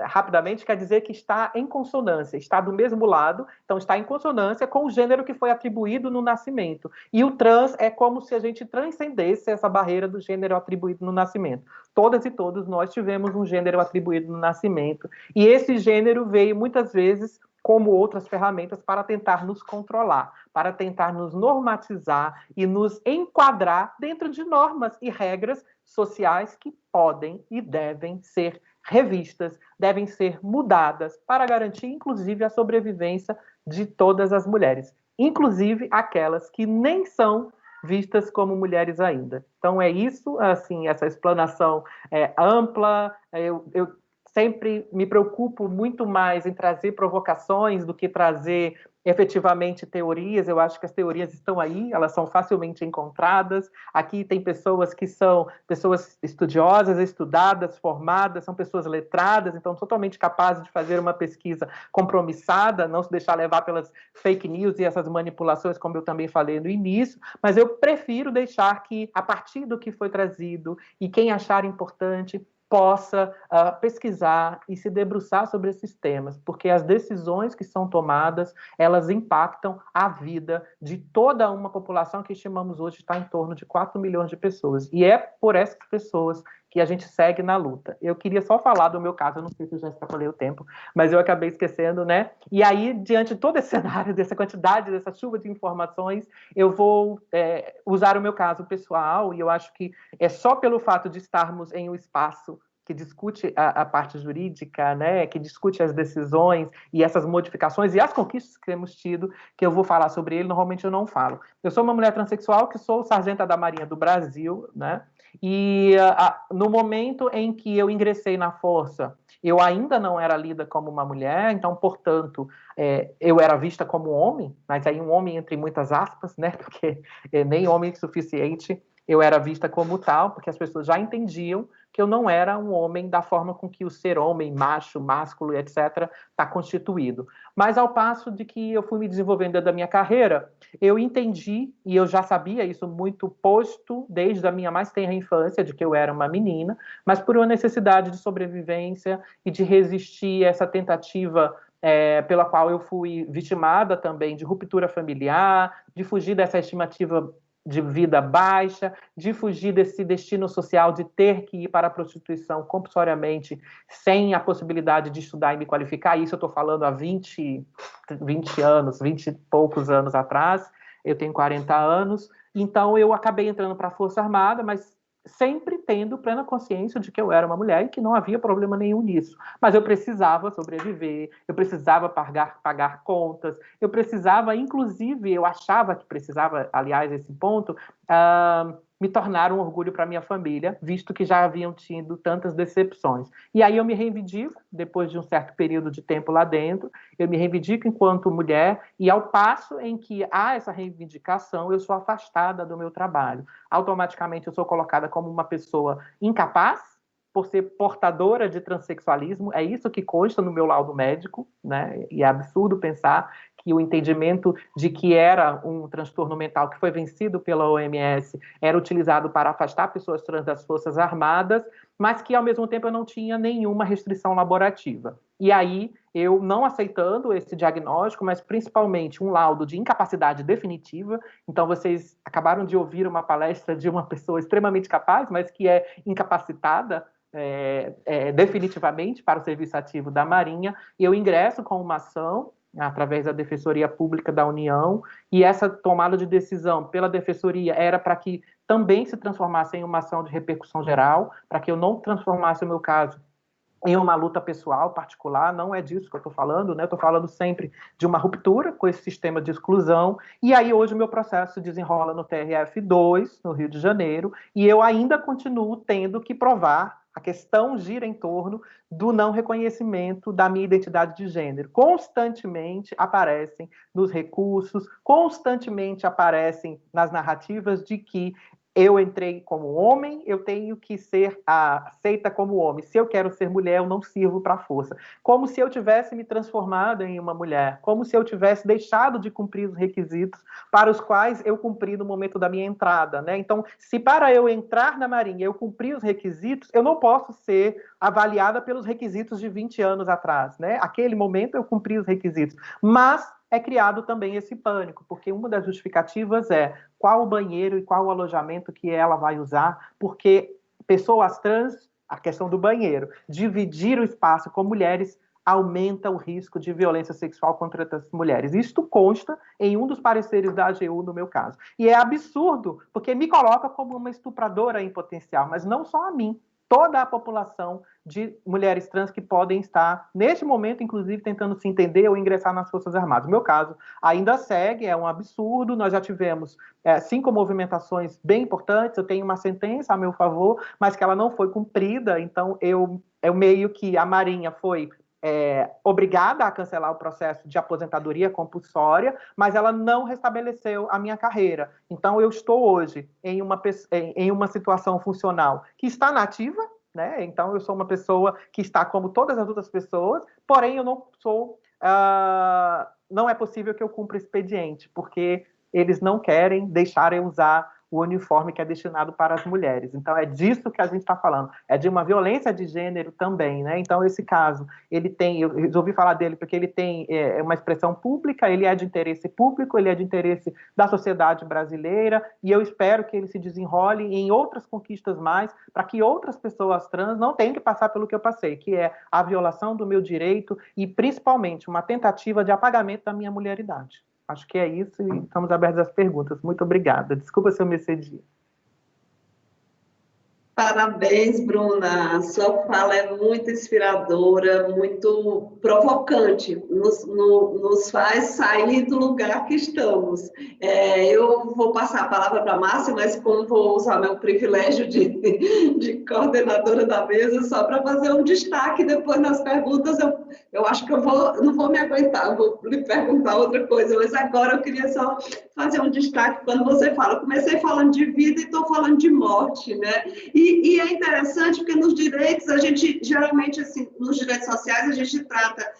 rapidamente, quer dizer que está em consonância, está do mesmo lado, então está em consonância com o gênero que foi atribuído no nascimento. E o trans é como se a gente transcendesse essa barreira do gênero atribuído no nascimento. Todas e todos nós tivemos um gênero atribuído no nascimento. E esse gênero veio, muitas vezes, como outras ferramentas, para tentar nos controlar, para tentar nos normatizar e nos enquadrar dentro de normas e regras sociais que podem e devem ser revistas, devem ser mudadas para garantir, inclusive, a sobrevivência de todas as mulheres, inclusive aquelas que nem são vistas como mulheres ainda. Então, é isso, assim, essa explanação ampla. Eu sempre me preocupo muito mais em trazer provocações do que trazer efetivamente teorias. Eu acho que as teorias estão aí, elas são facilmente encontradas. Aqui tem pessoas que são pessoas estudiosas, estudadas, formadas, são pessoas letradas, então totalmente capazes de fazer uma pesquisa compromissada, não se deixar levar pelas fake news e essas manipulações, como eu também falei no início, mas eu prefiro deixar que, a partir do que foi trazido, e quem achar importante, possa pesquisar e se debruçar sobre esses temas, porque as decisões que são tomadas, elas impactam a vida de toda uma população que estimamos hoje estar em torno de 4 milhões de pessoas. E é por essas pessoas que a gente segue na luta. Eu queria só falar do meu caso, eu não sei se eu já extrapolei o tempo, mas eu acabei esquecendo, né? E aí, diante de todo esse cenário, dessa quantidade, dessa chuva de informações, eu vou usar o meu caso pessoal, e eu acho que é só pelo fato de estarmos em um espaço que discute a parte jurídica, né, que discute as decisões e essas modificações e as conquistas que temos tido, que eu vou falar sobre ele. Normalmente eu não falo. Eu sou uma mulher transexual que sou sargenta da Marinha do Brasil, né, e no momento em que eu ingressei na Força, eu ainda não era lida como uma mulher, então, portanto, eu era vista como homem, mas aí um homem entre muitas aspas, né, porque nem homem suficiente, eu era vista como tal, porque as pessoas já entendiam que eu não era um homem da forma com que o ser homem, macho, másculo, etc., está constituído. Mas ao passo de que eu fui me desenvolvendo dentro da minha carreira, eu entendi, e eu já sabia isso muito posto desde a minha mais tenra infância, de que eu era uma menina, mas por uma necessidade de sobrevivência e de resistir a essa tentativa pela qual eu fui vitimada também de ruptura familiar, de fugir dessa estimativa de vida baixa, de fugir desse destino social de ter que ir para a prostituição compulsoriamente, sem a possibilidade de estudar e me qualificar. Isso eu estou falando há 20 anos, 20 e poucos anos atrás, eu tenho 40 anos, então eu acabei entrando para a Força Armada, mas sempre tendo plena consciência de que eu era uma mulher e que não havia problema nenhum nisso. Mas eu precisava sobreviver, eu precisava pagar contas, eu precisava, inclusive, eu achava que precisava, aliás, esse ponto, me tornar um orgulho para minha família, visto que já haviam tido tantas decepções. E aí eu me reivindico, depois de um certo período de tempo lá dentro, eu me reivindico enquanto mulher, e ao passo em que há essa reivindicação, eu sou afastada do meu trabalho. Automaticamente eu sou colocada como uma pessoa incapaz, por ser portadora de transexualismo, é isso que consta no meu laudo médico, né? E é absurdo pensar que o entendimento de que era um transtorno mental que foi vencido pela OMS era utilizado para afastar pessoas trans das Forças Armadas, mas que, ao mesmo tempo, eu não tinha nenhuma restrição laborativa. E aí, eu não aceitando esse diagnóstico, mas principalmente um laudo de incapacidade definitiva. Então, vocês acabaram de ouvir uma palestra de uma pessoa extremamente capaz, mas que é incapacitada definitivamente para o serviço ativo da Marinha. E eu ingresso com uma ação através da Defensoria Pública da União, e essa tomada de decisão pela Defensoria era para que também se transformasse em uma ação de repercussão geral, para que eu não transformasse o meu caso em uma luta pessoal, particular. Não é disso que eu estou falando, né? Eu estou falando sempre de uma ruptura com esse sistema de exclusão, e aí hoje o meu processo se desenrola no TRF2, no Rio de Janeiro, e eu ainda continuo tendo que provar. A questão gira em torno do não reconhecimento da minha identidade de gênero. Constantemente aparecem nos recursos, constantemente aparecem nas narrativas de que eu entrei como homem, eu tenho que ser aceita como homem. Se eu quero ser mulher, eu não sirvo para a força. Como se eu tivesse me transformado em uma mulher, como se eu tivesse deixado de cumprir os requisitos para os quais eu cumpri no momento da minha entrada, né? Então, se para eu entrar na Marinha eu cumprir os requisitos, eu não posso ser avaliada pelos requisitos de 20 anos atrás, né? Aquele momento eu cumpri os requisitos, mas é criado também esse pânico, porque uma das justificativas é qual o banheiro e qual o alojamento que ela vai usar, porque pessoas trans, a questão do banheiro, dividir o espaço com mulheres aumenta o risco de violência sexual contra as mulheres. Isto consta em um dos pareceres da AGU, no meu caso. E é absurdo, porque me coloca como uma estupradora em potencial, mas não só a mim, toda a população de mulheres trans que podem estar, neste momento, inclusive, tentando se entender ou ingressar nas Forças Armadas. No meu caso, ainda segue, é um absurdo. Nós já tivemos 5 movimentações bem importantes, eu tenho uma sentença a meu favor, mas que ela não foi cumprida, então eu meio que a Marinha foi obrigada a cancelar o processo de aposentadoria compulsória, mas ela não restabeleceu a minha carreira. Então, eu estou hoje em uma situação funcional que está nativa, né? Então, eu sou uma pessoa que está como todas as outras pessoas, porém, eu não sou... não é possível que eu cumpra expediente, porque eles não querem deixar eu usar o uniforme que é destinado para as mulheres. Então, é disso que a gente está falando. É de uma violência de gênero também, né? Então, esse caso, eu resolvi falar dele porque ele tem uma expressão pública, ele é de interesse público, ele é de interesse da sociedade brasileira, e eu espero que ele se desenrole em outras conquistas mais, para que outras pessoas trans não tenham que passar pelo que eu passei, que é a violação do meu direito e, principalmente, uma tentativa de apagamento da minha mulheridade. Acho que é isso e estamos abertos às perguntas. Muito obrigada. Desculpa se eu me excedi. Parabéns, Bruna. Sua fala é muito inspiradora, muito provocante, nos faz sair do lugar que estamos. Eu vou passar a palavra para a Márcia, mas como vou usar meu privilégio de coordenadora da mesa, só para fazer um destaque depois nas perguntas, eu acho que não vou me aguentar, vou lhe perguntar outra coisa, mas agora eu queria só fazer um destaque quando você fala. Eu comecei falando de vida e estou falando de morte, né? E é interessante porque nos direitos, a gente, geralmente, assim, nos direitos sociais, a gente trata,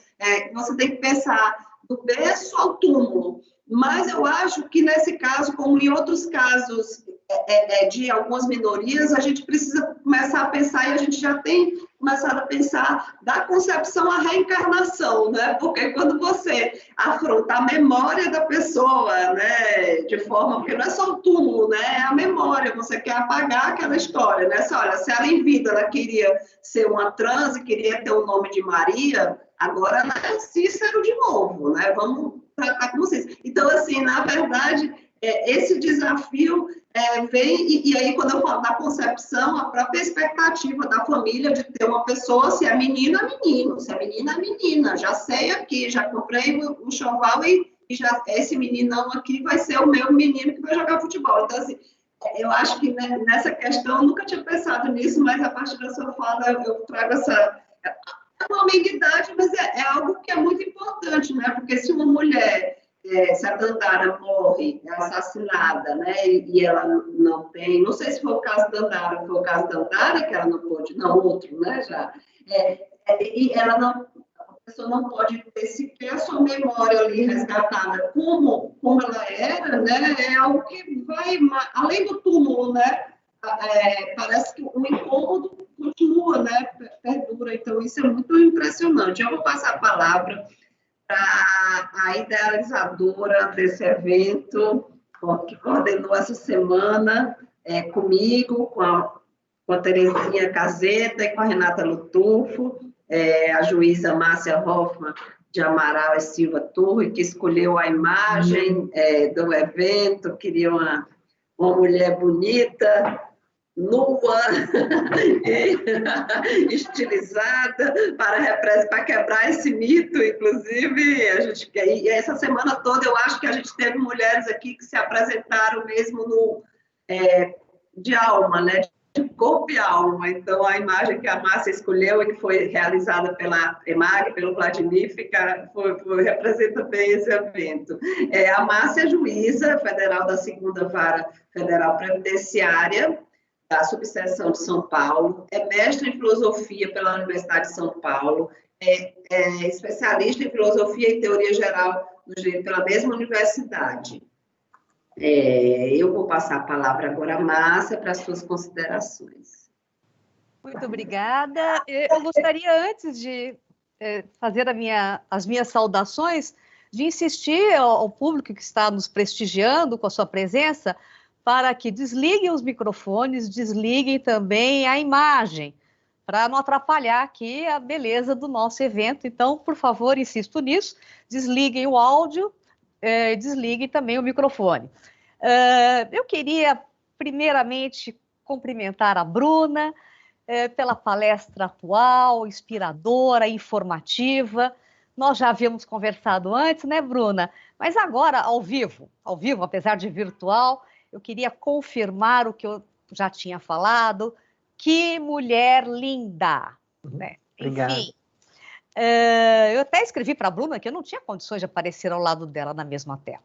você tem que pensar do berço ao túmulo, mas eu acho que nesse caso, como em outros casos de algumas minorias, a gente precisa começar a pensar, e a gente já tem começado a pensar da concepção à reencarnação, né? Porque quando você afronta a memória da pessoa, né, de forma, porque não é só o túmulo, né, é a memória, você quer apagar aquela história, né? Olha, se ela em vida ela queria ser uma trans e queria ter o nome de Maria, agora ela é Cícero de novo, né? Vamos tratar como Cícero. Então, assim, na verdade, esse desafio vem, e aí quando eu falo da concepção, a própria expectativa da família de ter uma pessoa, se é menina, é menino, se é menina, é menina, já sei aqui, já comprei o choval e já, esse meninão aqui vai ser o meu menino que vai jogar futebol. Então, assim, eu acho que, né, nessa questão, eu nunca tinha pensado nisso, mas a partir da sua fala eu trago essa... uma ambiguidade, mas é algo que é muito importante, né? Porque se uma mulher... se a Dandara morre, é assassinada, né, e ela não tem, não sei se foi o caso da Dandara, foi o caso da Dandara que ela não pôde, não, outro, né, já, e ela não, pessoa não pode ter sequer a sua memória ali resgatada como ela era, né? É algo que vai, além do túmulo, né? Parece que o incômodo continua, né? Perdura. Então, isso é muito impressionante. Eu vou passar a palavra para a idealizadora desse evento, que coordenou essa semana comigo, com a Terezinha Caseta e com a Renata Lutufo, a juíza Márcia Hoffmann de Amaral e Silva Torre, que escolheu a imagem do evento, queria uma mulher bonita, nua, estilizada, para quebrar esse mito, inclusive, e essa semana toda eu acho que a gente teve mulheres aqui que se apresentaram mesmo de alma, né? De corpo e alma. Então, a imagem que a Márcia escolheu e que foi realizada pela EMAG, pelo Vladimir, representa bem esse evento. A Márcia é juíza federal da 2ª Vara Federal Previdenciária, da subseção de São Paulo, é mestre em filosofia pela Universidade de São Paulo, é especialista em filosofia e teoria geral do direito pela mesma universidade. Eu vou passar a palavra agora à Márcia para as suas considerações. Muito obrigada. Eu gostaria, antes de fazer as minhas saudações, de insistir ao público que está nos prestigiando com a sua presença, para que desliguem os microfones, desliguem também a imagem, para não atrapalhar aqui a beleza do nosso evento. Então, por favor, insisto nisso, desliguem o áudio, desliguem também o microfone. Eu queria, primeiramente, cumprimentar a Bruna pela palestra atual, inspiradora, informativa. Nós já havíamos conversado antes, né, Bruna? Mas agora, ao vivo, apesar de virtual, eu queria confirmar o que eu já tinha falado. Que mulher linda! Né? Enfim, eu até escrevi para a Bruna que eu não tinha condições de aparecer ao lado dela na mesma tela.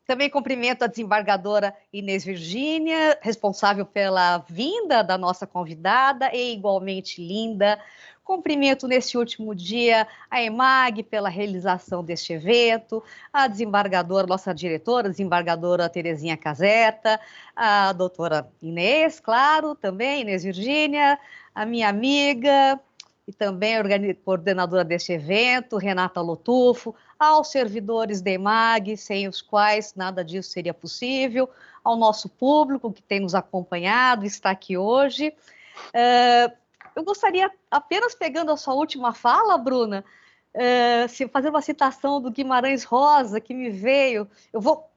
Também cumprimento a desembargadora Inês Virgínia, responsável pela vinda da nossa convidada, e igualmente linda. Cumprimento nesse último dia a EMAG pela realização deste evento, a desembargadora, nossa diretora, a desembargadora Terezinha Caseta, a doutora Inês, claro, também, Inês Virgínia, a minha amiga e também a coordenadora deste evento, Renata Lotufo, aos servidores da EMAG, sem os quais nada disso seria possível, ao nosso público que tem nos acompanhado, está aqui hoje. Eu gostaria, apenas pegando a sua última fala, Bruna, fazer uma citação do Guimarães Rosa, que me veio. Eu vou,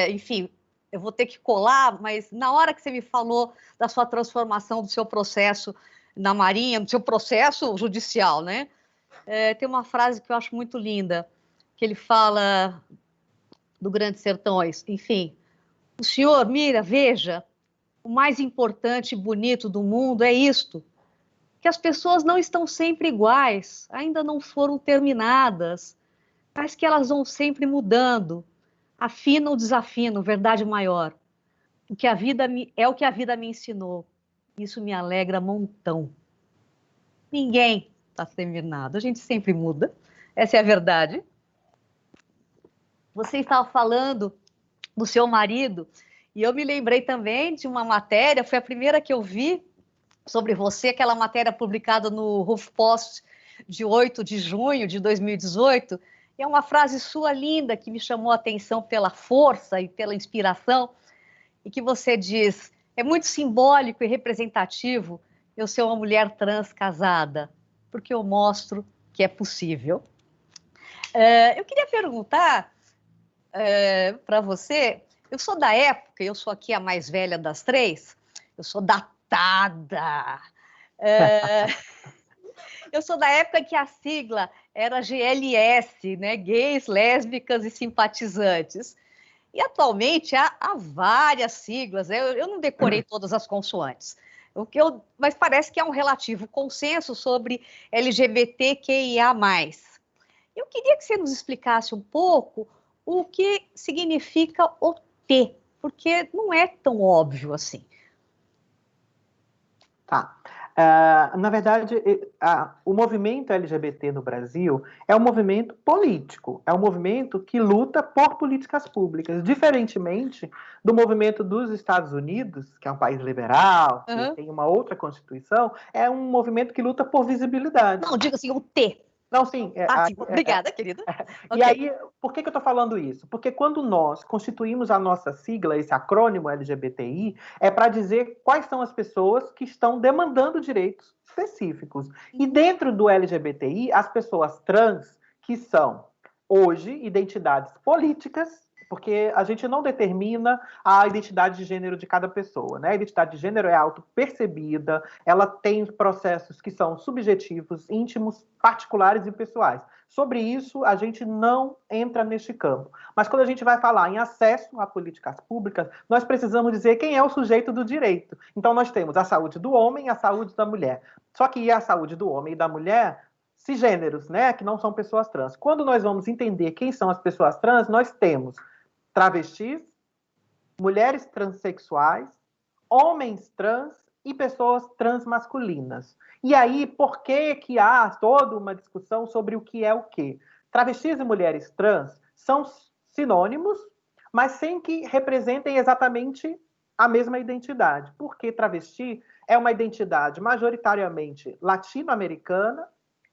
enfim, eu vou ter que colar, mas na hora que você me falou da sua transformação, do seu processo na Marinha, do seu processo judicial, né? Tem uma frase que eu acho muito linda, que ele fala do Grandes Sertões. Enfim, o senhor, mira, veja, o mais importante e bonito do mundo é isto, que as pessoas não estão sempre iguais, ainda não foram terminadas, mas que elas vão sempre mudando, afinam ou desafinam, verdade maior. O que a vida o que a vida me ensinou. Isso me alegra montão. Ninguém está terminado, a gente sempre muda, essa é a verdade. Você estava falando do seu marido, e eu me lembrei também de uma matéria, foi a primeira que eu vi sobre você, aquela matéria publicada no HuffPost de 8 de junho de 2018, e é uma frase sua linda que me chamou a atenção pela força e pela inspiração, e que você diz, é muito simbólico e representativo eu ser uma mulher trans casada, porque eu mostro que é possível. Eu queria perguntar para você, eu sou da época, eu sou aqui a mais velha das três, eu sou datada. Eu sou da época que a sigla era GLS, né? Gays, lésbicas e simpatizantes. E atualmente há várias siglas, eu não decorei todas as consoantes, mas parece que há um relativo consenso sobre LGBTQIA+. Eu queria que você nos explicasse um pouco o que significa o T, porque não é tão óbvio assim. Tá. Na verdade, o movimento LGBT no Brasil é um movimento político, é um movimento que luta por políticas públicas, diferentemente do movimento dos Estados Unidos, que é um país liberal, que tem uma outra constituição, é um movimento que luta por visibilidade. Não, diga assim, o T. Não, sim. Obrigada, querida. E aí, por que eu estou falando isso? Porque quando nós constituímos a nossa sigla, esse acrônimo LGBTI, é para dizer quais são as pessoas que estão demandando direitos específicos. E dentro do LGBTI, as pessoas trans, que são, hoje, identidades políticas, porque a gente não determina a identidade de gênero de cada pessoa, né? A identidade de gênero é autopercebida, ela tem processos que são subjetivos, íntimos, particulares e pessoais. Sobre isso, a gente não entra neste campo. Mas quando a gente vai falar em acesso a políticas públicas, nós precisamos dizer quem é o sujeito do direito. Então, nós temos a saúde do homem e a saúde da mulher. Só que a saúde do homem e da mulher, cisgêneros, né? Que não são pessoas trans. Quando nós vamos entender quem são as pessoas trans, nós temos travestis, mulheres transexuais, homens trans e pessoas transmasculinas. E aí, por que há toda uma discussão sobre o que é o quê? Travestis e mulheres trans são sinônimos, mas sem que representem exatamente a mesma identidade. Porque travesti é uma identidade majoritariamente latino-americana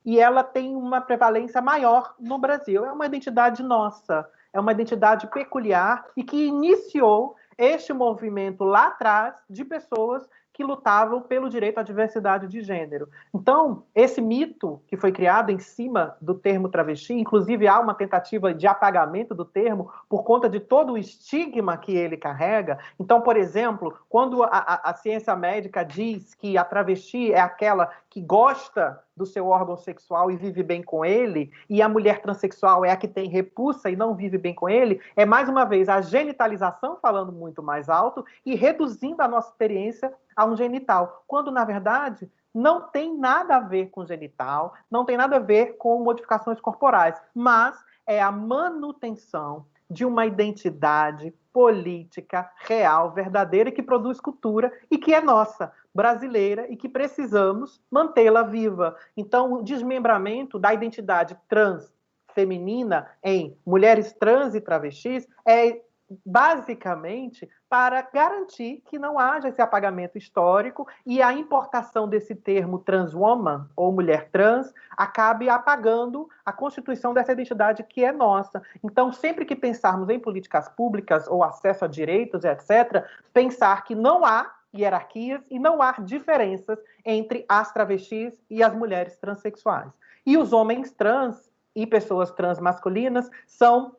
e ela tem uma prevalência maior no Brasil. É uma identidade nossa. É uma identidade peculiar e que iniciou este movimento lá atrás de pessoas que lutavam pelo direito à diversidade de gênero. Então, esse mito que foi criado em cima do termo travesti, inclusive há uma tentativa de apagamento do termo por conta de todo o estigma que ele carrega. Então, por exemplo, quando a ciência médica diz que a travesti é aquela que gosta do seu órgão sexual e vive bem com ele, e a mulher transexual é a que tem repulsa e não vive bem com ele, é mais uma vez a genitalização falando muito mais alto e reduzindo a nossa experiência a um genital, quando na verdade não tem nada a ver com genital, não tem nada a ver com modificações corporais, mas é a manutenção de uma identidade política real, verdadeira, que produz cultura e que é nossa, brasileira, e que precisamos mantê-la viva. Então, o desmembramento da identidade trans feminina em mulheres trans e travestis é basicamente para garantir que não haja esse apagamento histórico e a importação desse termo transwoman, ou mulher trans, acabe apagando a constituição dessa identidade que é nossa. Então, sempre que pensarmos em políticas públicas ou acesso a direitos, etc., pensar que não há hierarquias e não há diferenças entre as travestis e as mulheres transexuais. E os homens trans e pessoas transmasculinas são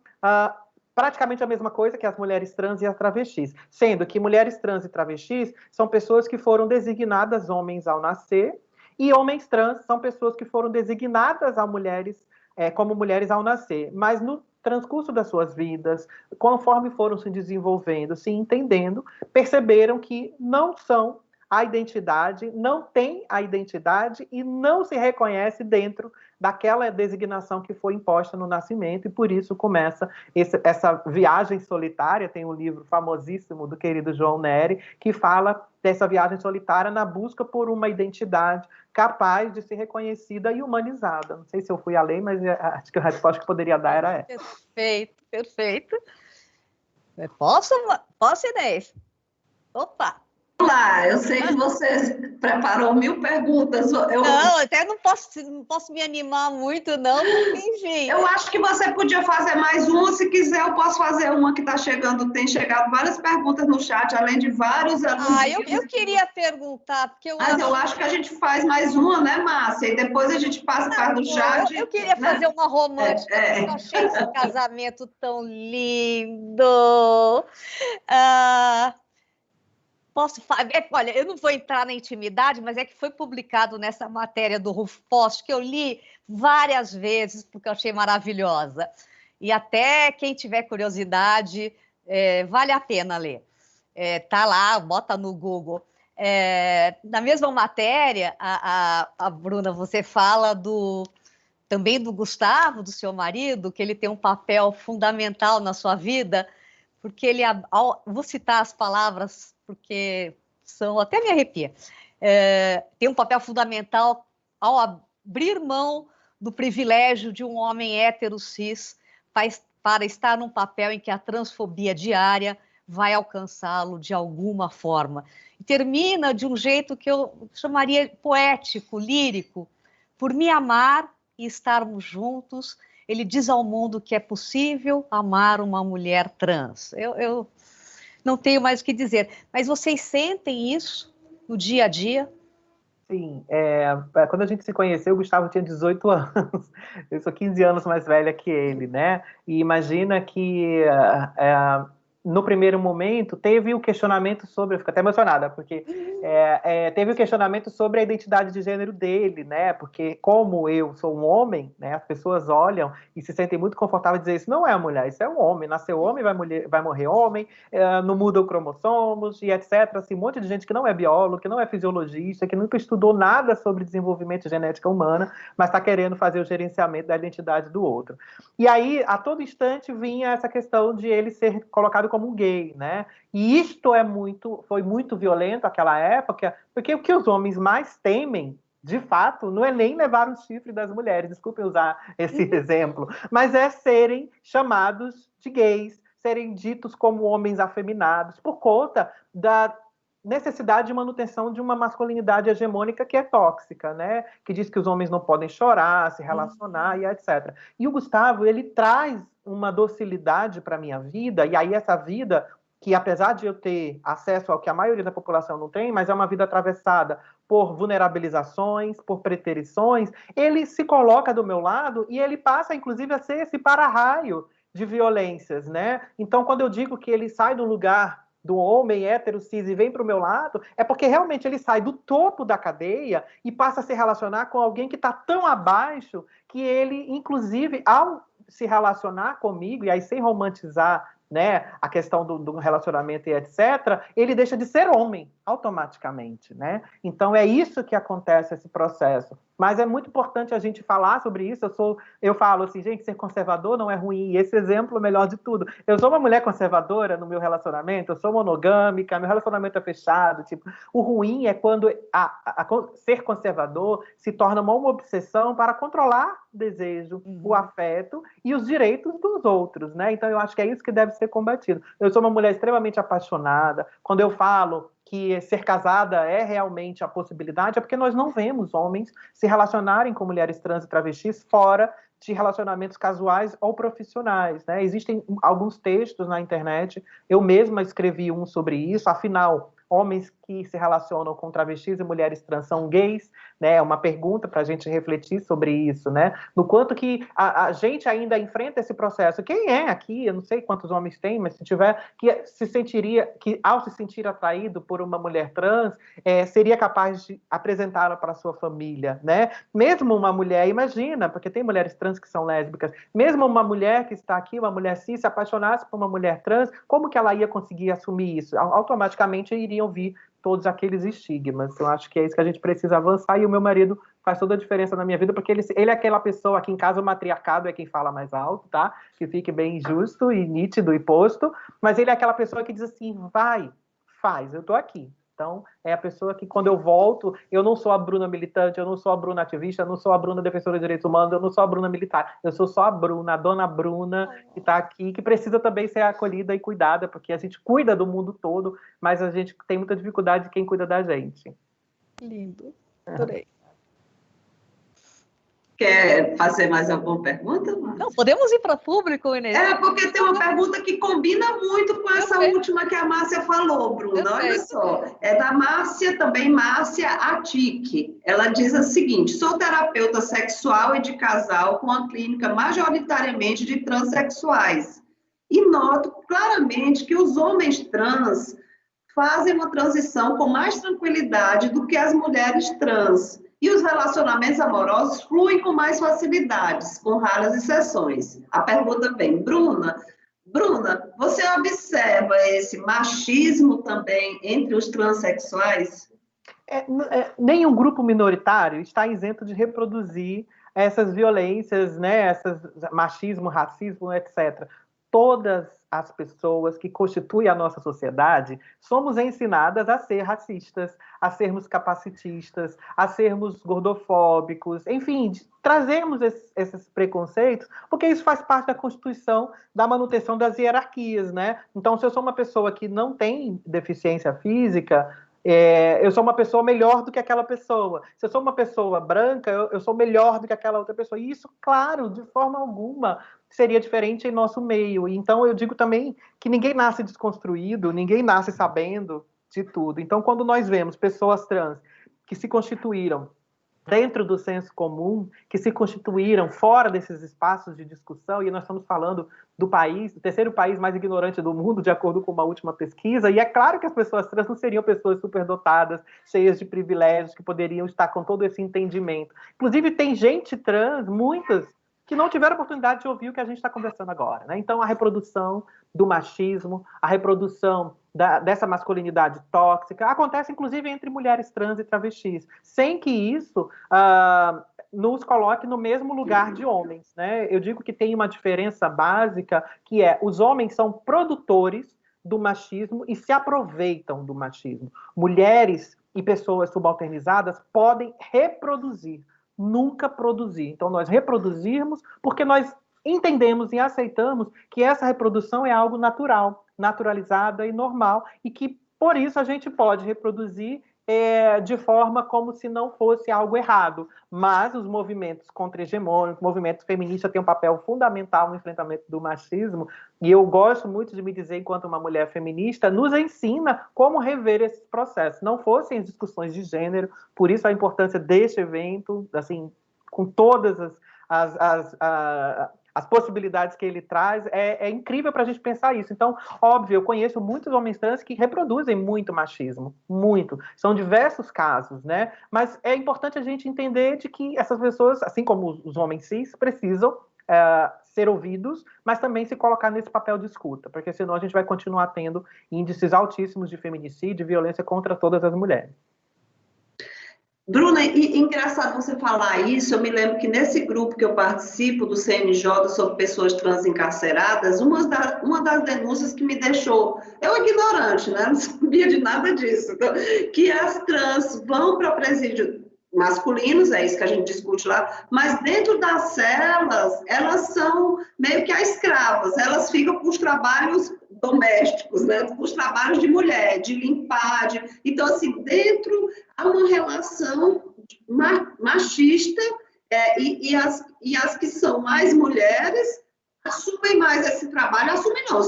praticamente a mesma coisa que as mulheres trans e as travestis, sendo que mulheres trans e travestis são pessoas que foram designadas homens ao nascer, e homens trans são pessoas que foram designadas a mulheres, como mulheres ao nascer, mas no transcurso das suas vidas, conforme foram se desenvolvendo, se entendendo, perceberam que não são a identidade, não tem a identidade e não se reconhece dentro daquela designação que foi imposta no nascimento, e por isso começa essa viagem solitária. Tem um livro famosíssimo do querido João Nery, que fala dessa viagem solitária na busca por uma identidade capaz de ser reconhecida e humanizada. Não sei se eu fui além, mas acho que a resposta que poderia dar era essa. Perfeito, perfeito. Posso, Inês? Opa! Lá, eu sei que você preparou 1000 perguntas. Não, até não posso me animar muito, não, porque, enfim. Eu acho que você podia fazer mais uma, se quiser, eu posso fazer uma que está chegando. Tem chegado várias perguntas no chat, além de vários alunos. Eu queria perguntar, porque eu acho que a gente faz mais uma, né, Márcia? E depois a gente passa para do chat. Eu queria fazer uma romântica, porque eu achei esse casamento tão lindo. Olha, eu não vou entrar na intimidade, mas é que foi publicado nessa matéria do Rufo Post, que eu li várias vezes, porque eu achei maravilhosa. E até quem tiver curiosidade, vale a pena ler. Tá lá, bota no Google. Na mesma matéria, a Bruna, você fala também do Gustavo, do seu marido, que ele tem um papel fundamental na sua vida, porque ele, vou citar as palavras, porque até me arrepia. tem um papel fundamental ao abrir mão do privilégio de um homem hétero cis para estar num papel em que a transfobia diária vai alcançá-lo de alguma forma. E termina de um jeito que eu chamaria poético, lírico. Por me amar e estarmos juntos, ele diz ao mundo que é possível amar uma mulher trans. Eu não tenho mais o que dizer. Mas vocês sentem isso no dia a dia? Sim, quando a gente se conheceu, o Gustavo tinha 18 anos, eu sou 15 anos mais velha que ele, né? E imagina que no primeiro momento teve o questionamento sobre, eu fico até emocionada, porque teve o questionamento sobre a identidade de gênero dele, né? Porque como eu sou um homem, né? As pessoas olham e se sentem muito confortáveis em dizer isso não é a mulher, isso é um homem, nasceu homem, vai morrer homem, não muda o cromossomos e etc. Assim, um monte de gente que não é biólogo, que não é fisiologista, que nunca estudou nada sobre desenvolvimento genética humana, mas está querendo fazer o gerenciamento da identidade do outro. E aí, a todo instante, vinha essa questão de ele ser colocado como um gay, né? E isto foi muito violento naquela época, porque o que os homens mais temem, de fato, não é nem levar o chifre das mulheres, desculpe usar esse exemplo, mas é serem chamados de gays, serem ditos como homens afeminados, por conta da necessidade de manutenção de uma masculinidade hegemônica que é tóxica, né? Que diz que os homens não podem chorar, se relacionar e etc. E o Gustavo, ele traz uma docilidade para a minha vida, e aí essa vida, que apesar de eu ter acesso ao que a maioria da população não tem, mas é uma vida atravessada por vulnerabilizações, por preterições, ele se coloca do meu lado e ele passa, inclusive, a ser esse para-raio de violências, né? Então, quando eu digo que ele sai do lugar do homem hétero cis e vem para o meu lado, é porque realmente ele sai do topo da cadeia e passa a se relacionar com alguém que está tão abaixo que ele, inclusive, ao se relacionar comigo, e aí sem romantizar, né, a questão do relacionamento e etc., ele deixa de ser homem automaticamente, né? Então é isso que acontece, esse processo. Mas é muito importante a gente falar sobre isso. Eu falo assim, gente, ser conservador não é ruim. E esse exemplo é o melhor de tudo. Eu sou uma mulher conservadora no meu relacionamento, eu sou monogâmica, meu relacionamento é fechado. Tipo, o ruim é quando ser conservador se torna uma obsessão para controlar o desejo, o afeto e os direitos dos outros, né? Então eu acho que é isso que deve ser combatido. Eu sou uma mulher extremamente apaixonada. Quando eu falo que ser casada é realmente a possibilidade, é porque nós não vemos homens se relacionarem com mulheres trans e travestis fora de relacionamentos casuais ou profissionais, né? Existem alguns textos na internet, eu mesma escrevi um sobre isso, afinal, homens que se relacionam com travestis e mulheres trans são gays, né? É uma pergunta para a gente refletir sobre isso, né? No quanto que a gente ainda enfrenta esse processo. Quem é aqui, eu não sei quantos homens tem, mas se tiver, que ao se sentir atraído por uma mulher trans, seria capaz de apresentá-la para a sua família, né? Mesmo uma mulher, imagina, porque tem mulheres trans que são lésbicas, mesmo uma mulher que está aqui, uma mulher cis, se apaixonasse por uma mulher trans, como que ela ia conseguir assumir isso? Automaticamente iriam vir todos aqueles estigmas. Eu acho que é isso que a gente precisa avançar, e o meu marido faz toda a diferença na minha vida, porque ele é aquela pessoa, aqui em casa o matriarcado é quem fala mais alto, tá? Que fique bem justo e nítido e posto, mas ele é aquela pessoa que diz assim, vai, faz, eu tô aqui. Então, é a pessoa que, quando eu volto, eu não sou a Bruna militante, eu não sou a Bruna ativista, eu não sou a Bruna defensora de direitos humanos, eu não sou a Bruna militar, eu sou só a Bruna, a dona Bruna, que está aqui, que precisa também ser acolhida e cuidada, porque a gente cuida do mundo todo, mas a gente tem muita dificuldade de quem cuida da gente. Lindo, adorei. Quer fazer mais alguma pergunta, Márcia? Não, podemos ir para o público, Inês? Porque tem uma pergunta que combina muito com essa última que a Márcia falou, Bruna. Olha só, é da Márcia, também Márcia Atique. Ela diz o seguinte: sou terapeuta sexual e de casal com uma clínica majoritariamente de transexuais. E noto claramente que os homens trans fazem uma transição com mais tranquilidade do que as mulheres trans. E os relacionamentos amorosos fluem com mais facilidades, com raras exceções. A pergunta vem, Bruna, você observa esse machismo também entre os transexuais? Nenhum grupo minoritário está isento de reproduzir essas violências, né, machismo, racismo, etc. todas as pessoas que constituem a nossa sociedade somos ensinadas a ser racistas, a sermos capacitistas, a sermos gordofóbicos, enfim, trazemos esses preconceitos, porque isso faz parte da constituição da manutenção das hierarquias, né? Então, se eu sou uma pessoa que não tem deficiência física, eu sou uma pessoa melhor do que aquela pessoa. Se eu sou uma pessoa branca, eu sou melhor do que aquela outra pessoa. E isso, claro, de forma alguma, seria diferente em nosso meio. Então, eu digo também que ninguém nasce desconstruído, ninguém nasce sabendo de tudo. Então, quando nós vemos pessoas trans que se constituíram dentro do senso comum, que se constituíram fora desses espaços de discussão, e nós estamos falando do país, o terceiro país mais ignorante do mundo, de acordo com uma última pesquisa, e é claro que as pessoas trans não seriam pessoas superdotadas, cheias de privilégios, que poderiam estar com todo esse entendimento. Inclusive, tem gente trans, muitas, que não tiveram oportunidade de ouvir o que a gente está conversando agora, né? Então, a reprodução do machismo, a reprodução dessa masculinidade tóxica, acontece inclusive entre mulheres trans e travestis, sem que isso nos coloque no mesmo lugar de homens, né? Eu digo que tem uma diferença básica, que é, os homens são produtores do machismo e se aproveitam do machismo. Mulheres e pessoas subalternizadas podem reproduzir, nunca produzir. Então, nós reproduzirmos porque nós entendemos e aceitamos que essa reprodução é algo natural, naturalizada e normal, e que, por isso, a gente pode reproduzir de forma como se não fosse algo errado. Mas os movimentos contra-hegemônicos, movimentos feministas têm um papel fundamental no enfrentamento do machismo, e eu gosto muito de me dizer, enquanto uma mulher feminista, nos ensina como rever esses processos. Não fossem as discussões de gênero, por isso a importância deste evento, assim, com todas as possibilidades que ele traz, é incrível para a gente pensar isso. Então, óbvio, eu conheço muitos homens trans que reproduzem muito machismo, muito. São diversos casos, né? Mas é importante a gente entender de que essas pessoas, assim como os homens cis, precisam ser ouvidos, mas também se colocar nesse papel de escuta, porque senão a gente vai continuar tendo índices altíssimos de feminicídio e violência contra todas as mulheres. Bruna, e engraçado você falar isso, eu me lembro que nesse grupo que eu participo, do CNJ, sobre pessoas trans encarceradas, uma das denúncias que me deixou, eu ignorante, né, não sabia de nada disso, então, que as trans vão para presídio masculinos, é isso que a gente discute lá, mas dentro das celas, elas são meio que as escravas, elas ficam com os trabalhos domésticos, né, com os trabalhos de mulher, de limpar, então, assim, dentro há uma relação machista, e as que são mais mulheres assumem mais esse trabalho, assumem não,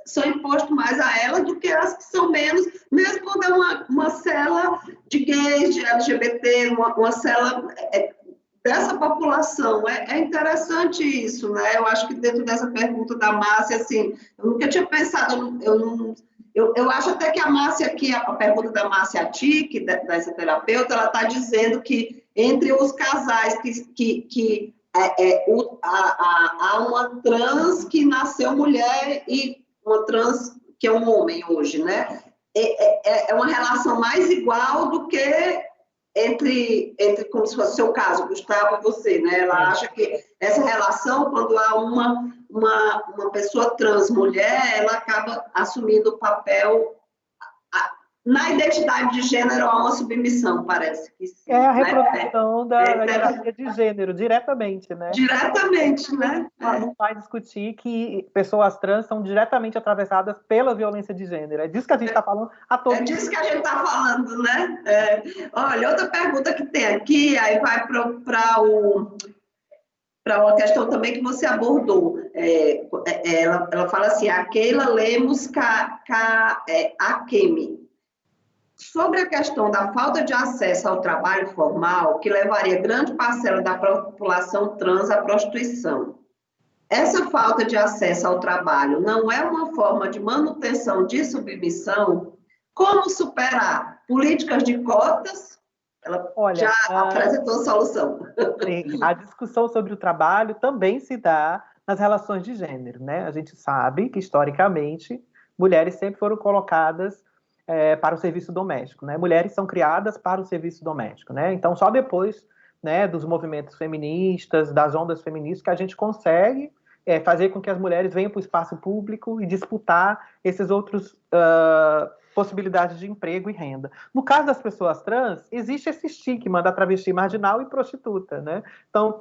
são impostos mais a elas do que as que são menos, mesmo quando é uma cela de gays, de LGBT, uma cela dessa população. É interessante isso, né? Eu acho que dentro dessa pergunta da Márcia, assim, eu nunca tinha pensado, eu acho até que a Márcia aqui, a pergunta da Márcia Tic, dessa terapeuta, ela está dizendo que entre os casais que há uma trans que nasceu mulher e uma trans que é um homem hoje, né? É uma relação mais igual do que entre como se fosse o seu caso, Gustavo, e você, né? Ela acha que essa relação, quando há uma pessoa trans mulher, ela acaba assumindo o papel. Na identidade de gênero há uma submissão, parece que sim. É a reprodução da hierarquia de gênero, diretamente, né? Diretamente, né? Não vai discutir que pessoas trans são diretamente atravessadas pela violência de gênero. É disso que a gente está falando a todo momento. É disso que a gente está falando, né? Olha, outra pergunta que tem aqui, aí vai para uma questão também que você abordou. Ela fala assim, a Keila Lemos Akemi. Sobre a questão da falta de acesso ao trabalho formal, que levaria grande parcela da população trans à prostituição. Essa falta de acesso ao trabalho não é uma forma de manutenção de submissão? Como superar? Políticas de cotas? Ela já apresentou a solução. Sim, a discussão sobre o trabalho também se dá nas relações de gênero, né? A gente sabe que, historicamente, mulheres sempre foram colocadas para o serviço doméstico, né? Mulheres são criadas para o serviço doméstico, né? Então, só depois, né, dos movimentos feministas, das ondas feministas, que a gente consegue fazer com que as mulheres venham para o espaço público e disputar esses outros possibilidades de emprego e renda. No caso das pessoas trans, existe esse estigma da travesti marginal e prostituta, né? Então,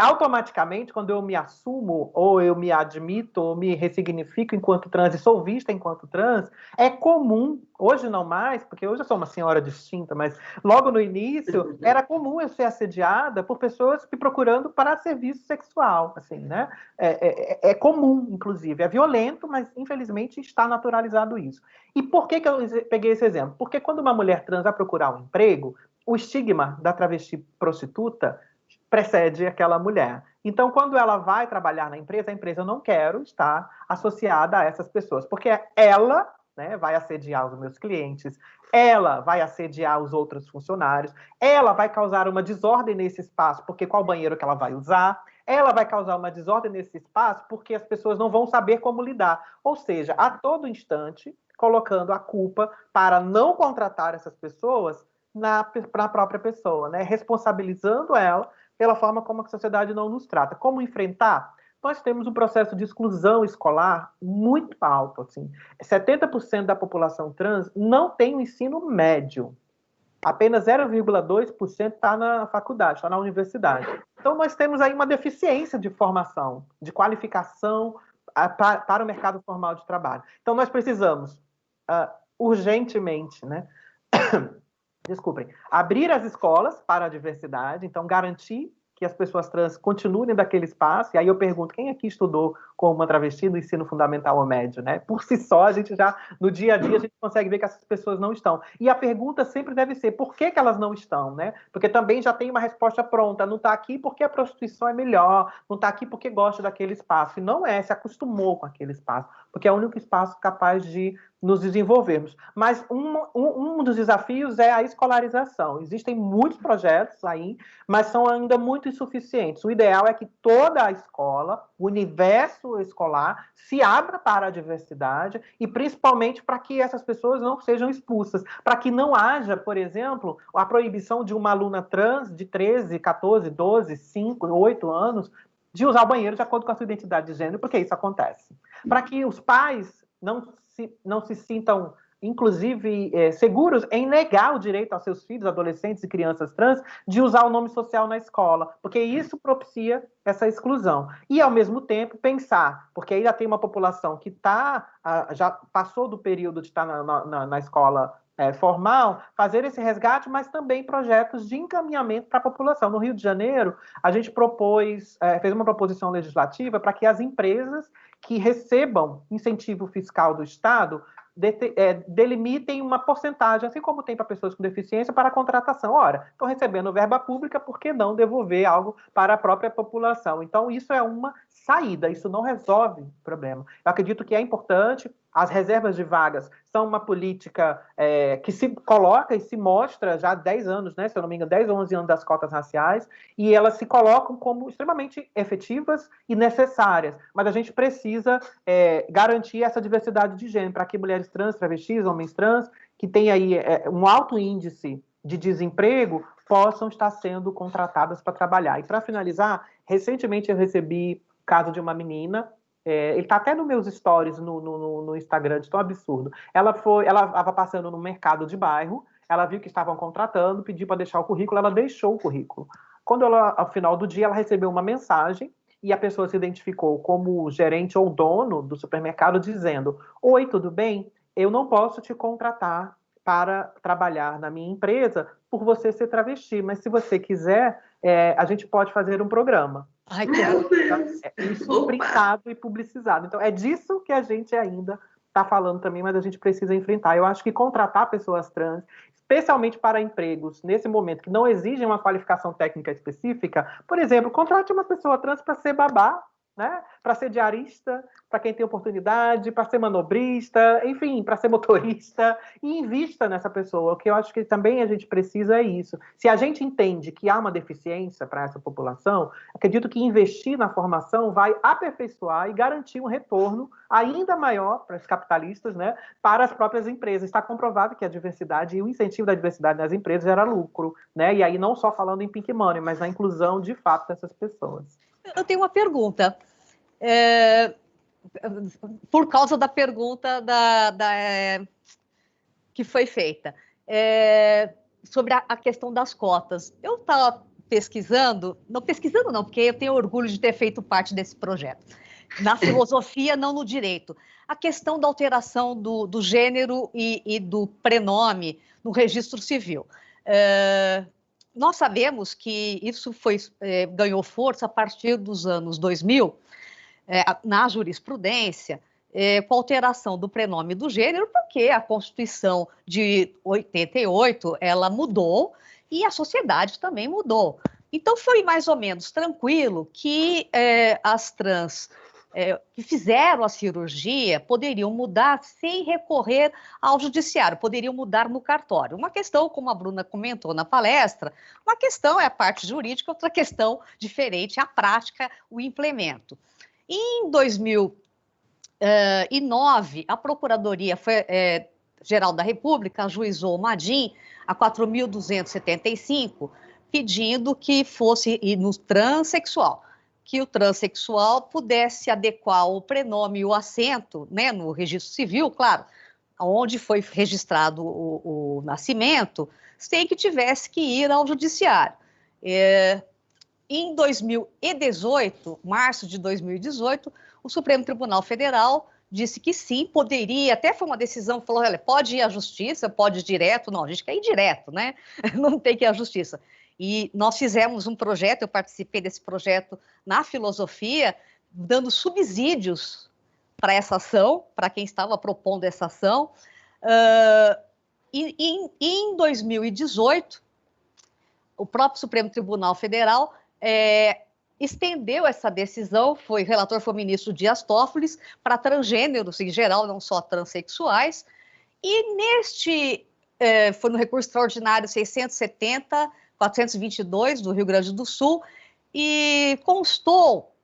automaticamente, quando eu me assumo, ou eu me admito, ou me ressignifico enquanto trans e sou vista enquanto trans, é comum, hoje não mais, porque hoje eu sou uma senhora distinta, mas logo no início era comum eu ser assediada por pessoas me procurando para serviço sexual, assim, né? É comum, inclusive, é violento, mas infelizmente está naturalizado isso. E por que eu peguei esse exemplo? Porque quando uma mulher trans vai procurar um emprego, o estigma da travesti prostituta precede aquela mulher. Então, quando ela vai trabalhar na empresa, a empresa não quer estar associada a essas pessoas, porque ela, né, vai assediar os meus clientes, ela vai assediar os outros funcionários, ela vai causar uma desordem nesse espaço, porque qual banheiro que ela vai usar, ela vai causar uma desordem nesse espaço, porque as pessoas não vão saber como lidar. Ou seja, a todo instante, colocando a culpa para não contratar essas pessoas na própria pessoa, né? Responsabilizando ela pela forma como a sociedade não nos trata. Como enfrentar? Nós temos um processo de exclusão escolar muito alto. Assim. 70% da população trans não tem o ensino médio. Apenas 0,2% está na faculdade, está na universidade. Então, nós temos aí uma deficiência de formação, de qualificação para o mercado formal de trabalho. Então, nós precisamos, urgentemente, né? Desculpem, abrir as escolas para a diversidade, então garantir que as pessoas trans continuem daquele espaço, e aí eu pergunto, quem aqui estudou como uma travesti no ensino fundamental ou médio, né? Por si só, a gente já, no dia a dia, a gente consegue ver que essas pessoas não estão. E a pergunta sempre deve ser, por que elas não estão, né? Porque também já tem uma resposta pronta, não está aqui porque a prostituição é melhor, não está aqui porque gosta daquele espaço, e não se acostumou com aquele espaço, porque é o único espaço capaz de nos desenvolvermos. Mas um dos desafios é a escolarização. Existem muitos projetos aí, mas são ainda muito insuficientes. O ideal é que toda a escola, o universo escolar, se abra para a diversidade e principalmente para que essas pessoas não sejam expulsas, para que não haja, por exemplo, a proibição de uma aluna trans de 13, 14, 12, 5, 8 anos de usar o banheiro de acordo com a sua identidade de gênero, porque isso acontece. Para que os pais não se sintam, inclusive, seguros em negar o direito aos seus filhos, adolescentes e crianças trans, de usar o nome social na escola, porque isso propicia essa exclusão. E, ao mesmo tempo, pensar, porque ainda tem uma população que já passou do período de estar na escola formal, fazer esse resgate, mas também projetos de encaminhamento para a população. No Rio de Janeiro, a gente fez uma proposição legislativa para que as empresas que recebam incentivo fiscal do Estado delimitem uma porcentagem, assim como tem para pessoas com deficiência, para a contratação. Ora, estão recebendo verba pública, por que não devolver algo para a própria população? Então, isso é uma saída, isso não resolve o problema. Eu acredito que é importante, as reservas de vagas são uma política que se coloca e se mostra já há 10 anos, né, se eu não me engano, 10 ou 11 anos das cotas raciais, e elas se colocam como extremamente efetivas e necessárias, mas a gente precisa garantir essa diversidade de gênero, para que mulheres trans, travestis, homens trans, que têm aí um alto índice de desemprego, possam estar sendo contratadas para trabalhar. E para finalizar, recentemente eu recebi o caso de uma menina, ele está até nos meus stories no Instagram, de tão absurdo. Ela estava passando no mercado de bairro, ela viu que estavam contratando, pediu para deixar o currículo, ela deixou o currículo. Quando ao final do dia, ela recebeu uma mensagem e a pessoa se identificou como gerente ou dono do supermercado, dizendo: oi, tudo bem? Eu não posso te contratar para trabalhar na minha empresa por você ser travesti, mas se você quiser, a gente pode fazer um programa. Ai, meu Deus. Isso printado e publicizado. Então, é disso que a gente ainda está falando também, mas a gente precisa enfrentar. Eu acho que contratar pessoas trans, especialmente para empregos, nesse momento, que não exigem uma qualificação técnica específica, por exemplo, contrate uma pessoa trans para ser babá, né? Para ser diarista, para quem tem oportunidade, para ser manobrista, enfim, para ser motorista, e invista nessa pessoa. O que eu acho que também a gente precisa é isso. Se a gente entende que há uma deficiência para essa população, acredito que investir na formação vai aperfeiçoar e garantir um retorno ainda maior para os capitalistas, né? Para as próprias empresas. Está comprovado que a diversidade e o incentivo da diversidade nas empresas gera lucro, né? E aí não só falando em pink money, mas na inclusão de fato dessas pessoas. Eu tenho uma pergunta. por causa da pergunta que foi feita sobre a questão das cotas. Eu estava pesquisando não, porque eu tenho orgulho de ter feito parte desse projeto. Na filosofia, não no direito. A questão da alteração do gênero e do prenome no registro civil. Nós sabemos que isso ganhou força a partir dos anos 2000, na jurisprudência, com a alteração do prenome do gênero, porque a Constituição de 88 ela mudou e a sociedade também mudou. Então, foi mais ou menos tranquilo que as trans que fizeram a cirurgia poderiam mudar sem recorrer ao judiciário, poderiam mudar no cartório. Uma questão, como a Bruna comentou na palestra, uma questão é a parte jurídica, outra questão diferente, a prática, o implemento. Em 2009, a Procuradoria-Geral da República ajuizou o MADIM a 4.275, pedindo que fosse no transexual, que o transexual pudesse adequar o prenome e o acento, né, no registro civil, claro, onde foi registrado o nascimento, sem que tivesse que ir ao judiciário. Em 2018, março de 2018, o Supremo Tribunal Federal disse que sim, poderia, até foi uma decisão, falou, olha, pode ir à justiça, pode ir direto, não, a gente quer ir direto, né? Não tem que ir à justiça. E nós fizemos um projeto, eu participei desse projeto na filosofia, dando subsídios para essa ação, para quem estava propondo essa ação. Em 2018, o próprio Supremo Tribunal Federal estendeu essa decisão, o relator foi o ministro Dias Toffoli, para transgêneros em geral, não só transexuais, e foi no recurso extraordinário 670-422 do Rio Grande do Sul, e constou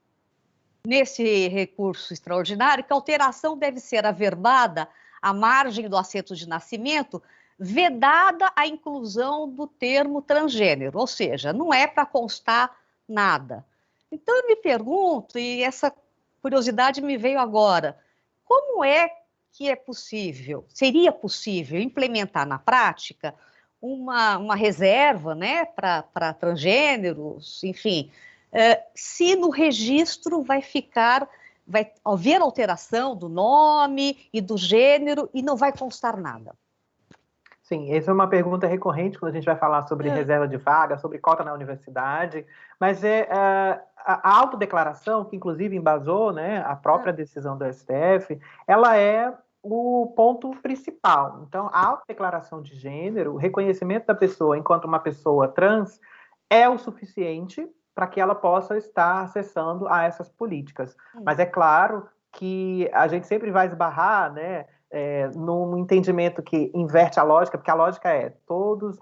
nesse recurso extraordinário que a alteração deve ser averbada à margem do acento de nascimento, vedada a inclusão do termo transgênero, ou seja, não é para constar nada. Então eu me pergunto, e essa curiosidade me veio agora, como é que seria possível implementar na prática uma reserva, né, para transgêneros, enfim, se no registro vai haver alteração do nome e do gênero e não vai constar nada? Sim, essa é uma pergunta recorrente quando a gente vai falar sobre reserva de vaga, sobre cota na universidade, mas a autodeclaração, que inclusive embasou, né, a própria decisão do STF, ela é o ponto principal. Então, a autodeclaração de gênero, o reconhecimento da pessoa enquanto uma pessoa trans, é o suficiente para que ela possa estar acessando a essas políticas. Mas é claro que a gente sempre vai esbarrar, né, num entendimento que inverte a lógica, porque a lógica é todos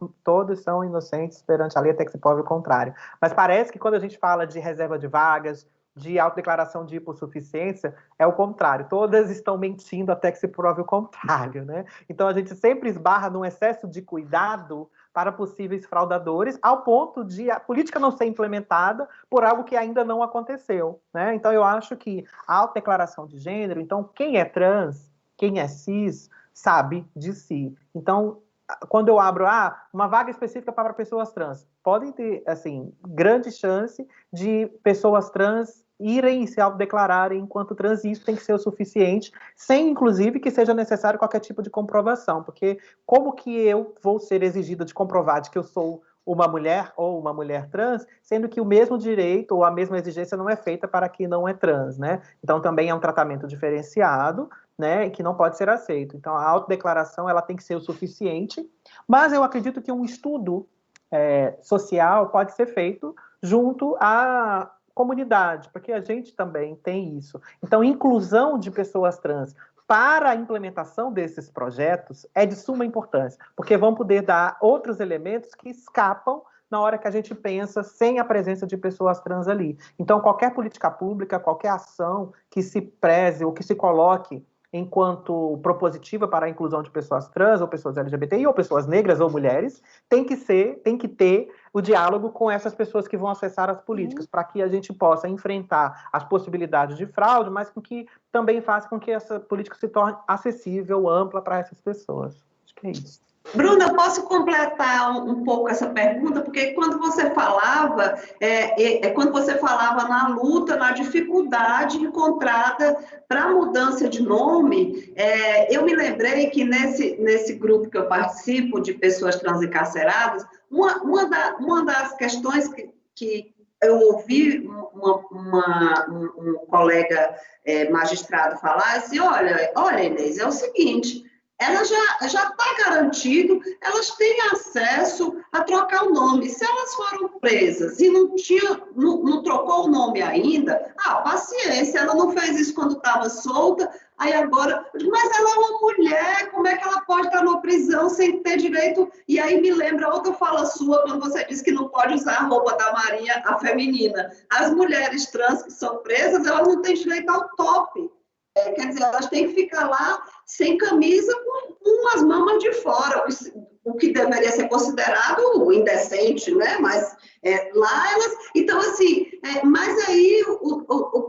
são inocentes perante a lei até que se prove o contrário. Mas parece que quando a gente fala de reserva de vagas, de autodeclaração de hipossuficiência, é o contrário. Todas estão mentindo até que se prove o contrário, né? Então a gente sempre esbarra num excesso de cuidado para possíveis fraudadores, ao ponto de a política não ser implementada por algo que ainda não aconteceu, né? Então eu acho que a autodeclaração de gênero, então quem é trans, quem é cis, sabe de si. Então, quando eu abro uma vaga específica para pessoas trans, podem ter, assim, grande chance de pessoas trans irem se autodeclararem enquanto trans, e isso tem que ser o suficiente, sem, inclusive, que seja necessário qualquer tipo de comprovação, porque como que eu vou ser exigida de comprovar de que eu sou uma mulher ou uma mulher trans, sendo que o mesmo direito ou a mesma exigência não é feita para quem não é trans, né? Então, também é um tratamento diferenciado, né, que não pode ser aceito. Então, a autodeclaração ela tem que ser o suficiente, mas eu acredito que um estudo social pode ser feito junto à comunidade, porque a gente também tem isso. Então, inclusão de pessoas trans para a implementação desses projetos é de suma importância, porque vão poder dar outros elementos que escapam na hora que a gente pensa sem a presença de pessoas trans ali. Então, qualquer política pública, qualquer ação que se preze ou que se coloque enquanto propositiva para a inclusão de pessoas trans ou pessoas LGBTI ou pessoas negras ou mulheres, tem que ter o diálogo com essas pessoas que vão acessar as políticas, para que a gente possa enfrentar as possibilidades de fraude, mas com que também faça com que essa política se torne acessível, ampla para essas pessoas. Acho que é isso. Bruna, eu posso completar um pouco essa pergunta, porque quando você falava, quando você falava na luta, na dificuldade encontrada para a mudança de nome, eu me lembrei que nesse grupo que eu participo, de pessoas transencarceradas, uma das questões que eu ouvi um colega magistrado falar assim, olha, Inês, é o seguinte, ela já está garantido, elas têm acesso a trocar o nome. Se elas foram presas e não trocou o nome ainda, paciência, ela não fez isso quando estava solta, aí agora, mas ela é uma mulher, como é que ela pode estar numa prisão sem ter direito? E aí me lembra outra fala sua, quando você disse que não pode usar a roupa da Marinha, a feminina. As mulheres trans que são presas, elas não têm direito ao top. Quer dizer, elas têm que ficar lá sem camisa, com as mamas de fora, o que deveria ser considerado indecente, né? Mas lá elas... Então, assim, mas aí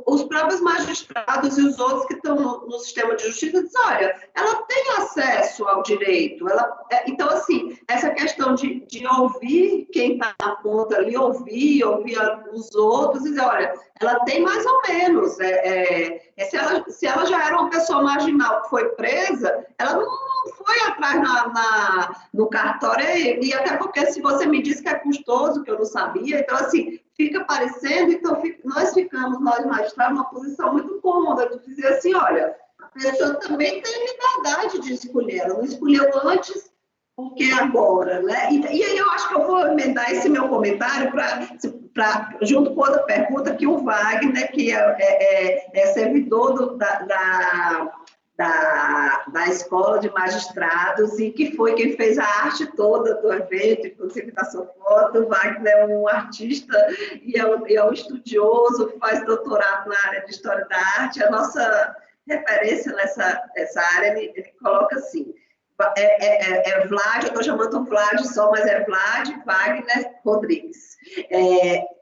os próprios magistrados e os outros que estão no sistema de justiça dizem, olha, ela tem acesso ao direito. Então, assim, essa questão de ouvir quem está na ponta ali, ouvir os outros, e dizer, olha, ela tem mais ou menos. Se ela já era uma pessoa marginal que foi presa, ela não foi atrás no cartório, e até porque se você me disse que é custoso, que eu não sabia, então assim, fica parecendo, então nós magistrados, numa posição muito cômoda, de dizer assim, olha, a pessoa também tem liberdade de escolher, ela não escolheu antes, porque agora, né? E aí eu acho que eu vou emendar esse meu comentário junto com outra pergunta que o Wagner, que é servidor da Escola de Magistrados e que foi quem fez a arte toda do evento, inclusive da sua foto. O Wagner é um artista e é um estudioso, faz doutorado na área de História da Arte. A nossa referência nessa área, ele coloca assim, Vlad, eu estou chamando Vlad só, mas é Vlad Wagner Rodrigues.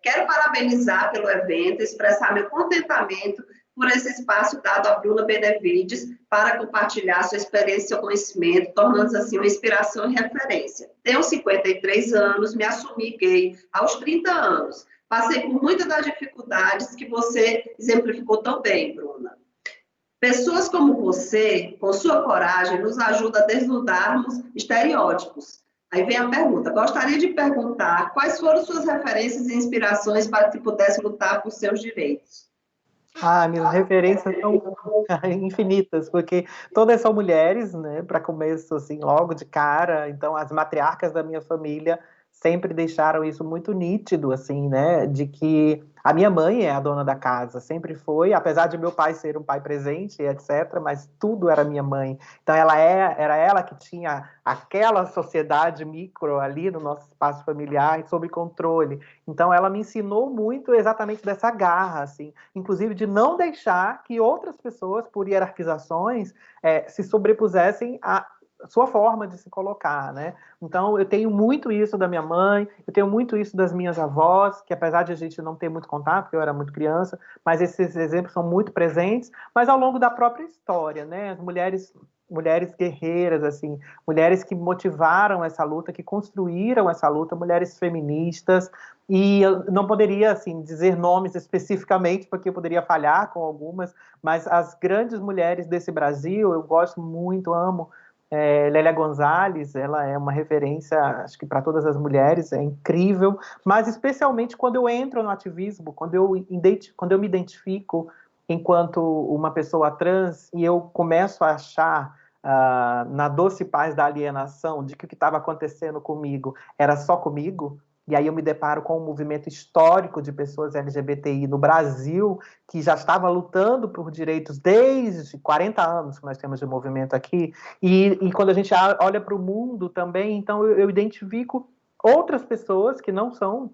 Quero parabenizar pelo evento, expressar meu contentamento por esse espaço dado a Bruna Benevides para compartilhar sua experiência e seu conhecimento, tornando-se assim uma inspiração e referência. Tenho 53 anos, me assumi gay aos 30 anos. Passei por muitas das dificuldades que você exemplificou tão bem, Bruna. Pessoas como você, com sua coragem, nos ajudam a desnudarmos estereótipos. Aí vem a pergunta. Gostaria de perguntar quais foram suas referências e inspirações para que pudesse lutar por seus direitos? Minhas referências são infinitas, porque todas são mulheres, né? Para começo, assim, logo de cara. Então, as matriarcas da minha família sempre deixaram isso muito nítido, assim, né? De que a minha mãe é a dona da casa, sempre foi, apesar de meu pai ser um pai presente, etc., mas tudo era minha mãe. Então, era ela que tinha aquela sociedade micro ali no nosso espaço familiar sob controle. Então, ela me ensinou muito exatamente dessa garra, assim, inclusive de não deixar que outras pessoas, por hierarquizações, se sobrepusessem a sua forma de se colocar, né? Então, eu tenho muito isso da minha mãe, eu tenho muito isso das minhas avós, que apesar de a gente não ter muito contato, porque eu era muito criança, mas esses exemplos são muito presentes, mas ao longo da própria história, né? As mulheres guerreiras, assim, mulheres que motivaram essa luta, que construíram essa luta, mulheres feministas, e eu não poderia, assim, dizer nomes especificamente, porque eu poderia falhar com algumas, mas as grandes mulheres desse Brasil, eu gosto muito, amo, Lélia Gonzalez, ela é uma referência, acho que para todas as mulheres, é incrível, mas especialmente quando eu entro no ativismo, quando eu me identifico enquanto uma pessoa trans e eu começo a achar na doce paz da alienação de que o que estava acontecendo comigo era só comigo, e aí eu me deparo com um movimento histórico de pessoas LGBTI no Brasil, que já estava lutando por direitos desde 40 anos que nós temos de movimento aqui, e quando a gente olha para o mundo também, então eu identifico outras pessoas que não são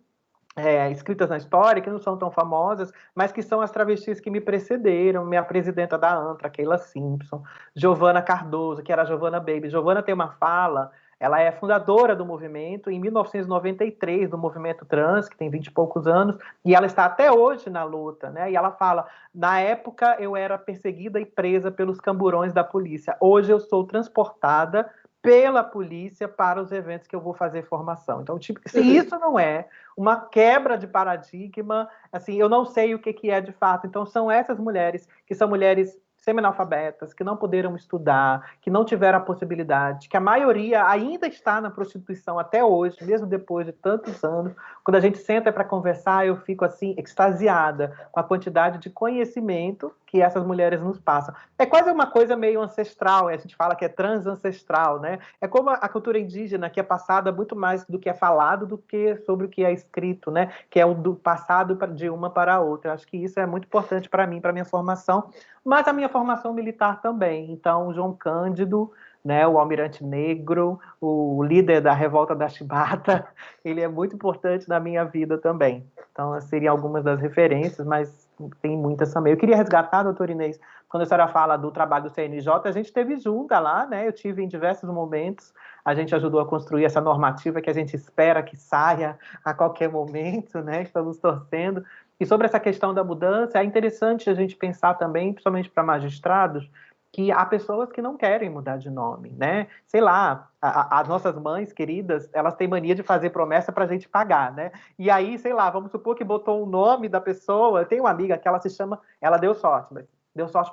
escritas na história, que não são tão famosas, mas que são as travestis que me precederam, minha presidenta da ANTRA, Keila Simpson, Giovana Cardoso, que era a Giovana Baby. Giovana tem uma fala Ela é fundadora do movimento, em 1993, do movimento trans, que tem 20 e poucos anos, e ela está até hoje na luta, né? E ela fala, na época eu era perseguida e presa pelos camburões da polícia, hoje eu sou transportada pela polícia para os eventos que eu vou fazer formação. Então, tipo, se isso não é uma quebra de paradigma, assim, eu não sei o que é de fato. Então, são essas mulheres, que são mulheres semi-analfabetas, que não puderam estudar, que não tiveram a possibilidade, que a maioria ainda está na prostituição até hoje, mesmo depois de tantos anos. Quando a gente senta para conversar, eu fico assim, extasiada com a quantidade de conhecimento que essas mulheres nos passam. É quase uma coisa meio ancestral, a gente fala que é transancestral, né? É como a cultura indígena, que é passada muito mais do que é falado do que sobre o que é escrito, né? Que é o do passado de uma para a outra. Eu acho que isso é muito importante para mim, para a minha formação, mas a minha formação militar também. Então, o João Cândido, né, o almirante negro, o líder da revolta da Chibata, ele é muito importante na minha vida também. Então, seriam algumas das referências, mas tem muitas também. Eu queria resgatar, doutora Inês, quando a senhora fala do trabalho do CNJ, a gente esteve junta lá, né? Eu tive em diversos momentos, a gente ajudou a construir essa normativa que a gente espera que saia a qualquer momento, né? Estamos torcendo. E sobre essa questão da mudança, é interessante a gente pensar também, principalmente para magistrados, que há pessoas que não querem mudar de nome, né? Sei lá, as nossas mães queridas, elas têm mania de fazer promessa para a gente pagar, né? E aí, sei lá, vamos supor que botou o nome da pessoa. Eu tenho uma amiga que ela se chama, ela deu sorte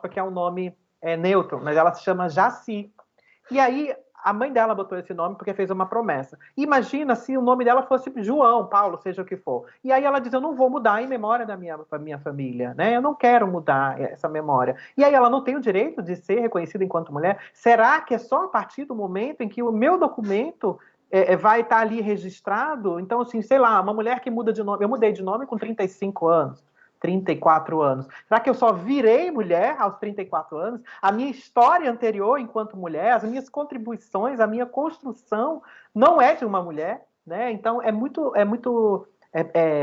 porque é um nome neutro, mas ela se chama Jaci. E aí, a mãe dela botou esse nome porque fez uma promessa. Imagina se o nome dela fosse João, Paulo, seja o que for. E aí ela diz, eu não vou mudar em memória da minha família, né? Eu não quero mudar essa memória. E aí ela não tem o direito de ser reconhecida enquanto mulher? Será que é só a partir do momento em que o meu documento vai estar ali registrado? Então, assim, sei lá, uma mulher que muda de nome... Eu mudei de nome com 35 anos. 34 anos. Será que eu só virei mulher aos 34 anos? A minha história anterior enquanto mulher, as minhas contribuições, a minha construção não é de uma mulher, né? Então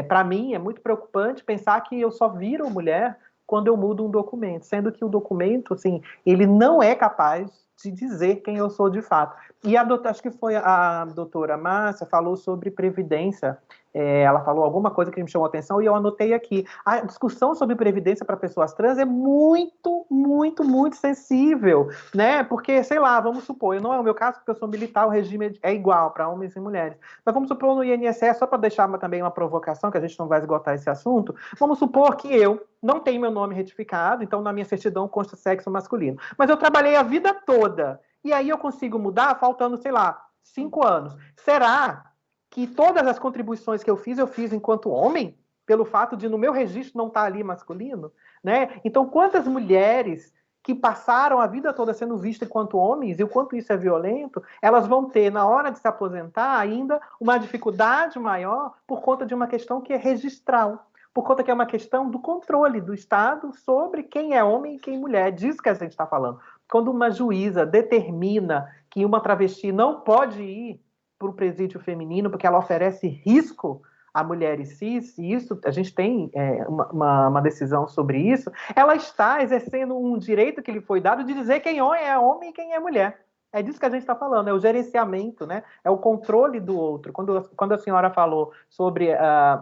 para mim é muito preocupante pensar que eu só viro mulher quando eu mudo um documento, sendo que o documento, assim, ele não é capaz de dizer quem eu sou de fato. E acho que foi a doutora Márcia falou sobre previdência. Ela falou alguma coisa que me chamou a atenção e eu anotei aqui. A discussão sobre previdência para pessoas trans é muito, muito, muito sensível, né? Porque, sei lá, vamos supor, não é o meu caso, porque eu sou militar, o regime é igual para homens e mulheres. Mas vamos supor no INSS, só para deixar também uma provocação, que a gente não vai esgotar esse assunto, vamos supor que eu não tenho meu nome retificado, então na minha certidão consta sexo masculino. Mas eu trabalhei a vida toda, e aí eu consigo mudar faltando, sei lá, 5 anos. Será que todas as contribuições que eu fiz enquanto homem, pelo fato de no meu registro não estar ali masculino, né? Então, quantas mulheres que passaram a vida toda sendo vistas enquanto homens, e o quanto isso é violento, elas vão ter, na hora de se aposentar, ainda uma dificuldade maior por conta de uma questão que é registral, por conta que é uma questão do controle do Estado sobre quem é homem e quem é mulher. É disso que a gente está falando. Quando uma juíza determina que uma travesti não pode ir para o presídio feminino porque ela oferece risco a mulheres cis, e isso, a gente tem uma decisão sobre isso, ela está exercendo um direito que lhe foi dado de dizer quem é homem e quem é mulher. É disso que a gente está falando, é o gerenciamento, né? É o controle do outro. Quando a senhora falou sobre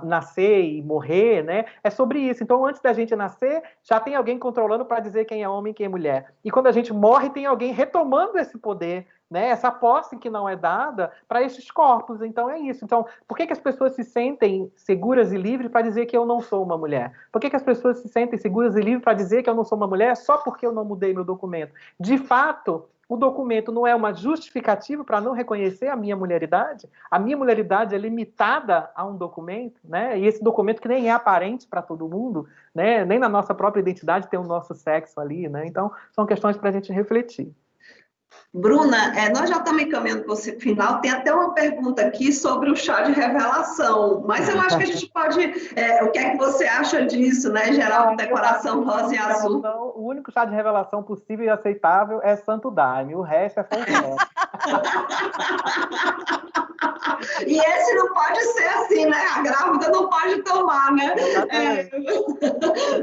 nascer e morrer, né? É sobre isso. Então, antes da gente nascer, já tem alguém controlando para dizer quem é homem e quem é mulher. E quando a gente morre, tem alguém retomando esse poder, né? Essa posse que não é dada para esses corpos. Então, é isso. Então, por que as pessoas se sentem seguras e livres para dizer que eu não sou uma mulher? Por que as pessoas se sentem seguras e livres para dizer que eu não sou uma mulher só porque eu não mudei meu documento? De fato, o documento não é uma justificativa para não reconhecer a minha mulheridade? A minha mulheridade é limitada a um documento, né? E esse documento que nem é aparente para todo mundo, né? Nem na nossa própria identidade tem o nosso sexo ali, né? Então, são questões para a gente refletir. Bruna, nós já estamos encaminhando para o final. Tem até uma pergunta aqui sobre o chá de revelação, mas eu acho que a gente pode... o que é que você acha disso, né? Geral com decoração rosa e azul. O único chá de revelação possível e aceitável é Santo Daime, o resto é folclore. E esse não pode ser assim, né? A grávida não pode tomar, né?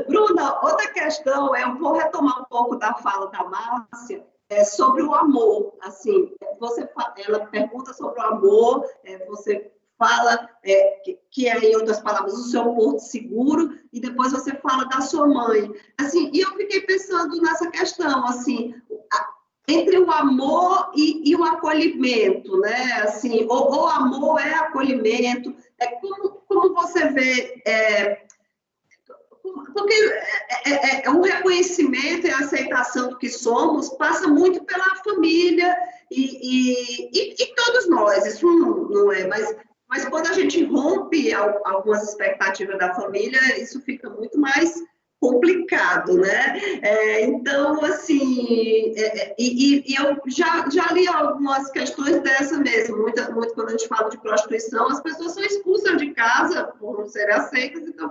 Bruna, outra questão, eu vou retomar um pouco da fala da Márcia, sobre o amor, assim, ela pergunta sobre o amor, você fala que é, em outras palavras, o seu porto seguro, e depois você fala da sua mãe. Assim, e eu fiquei pensando nessa questão, assim, entre o amor e o acolhimento, né? Assim, ou amor é acolhimento, como você vê... porque o reconhecimento e a aceitação do que somos passa muito pela família e todos nós, isso não é, mas quando a gente rompe algumas expectativas da família, isso fica muito mais complicado, né? Então, assim, eu já li algumas questões dessa mesmo, muito quando a gente fala de prostituição, as pessoas são expulsas de casa por não serem aceitas, então...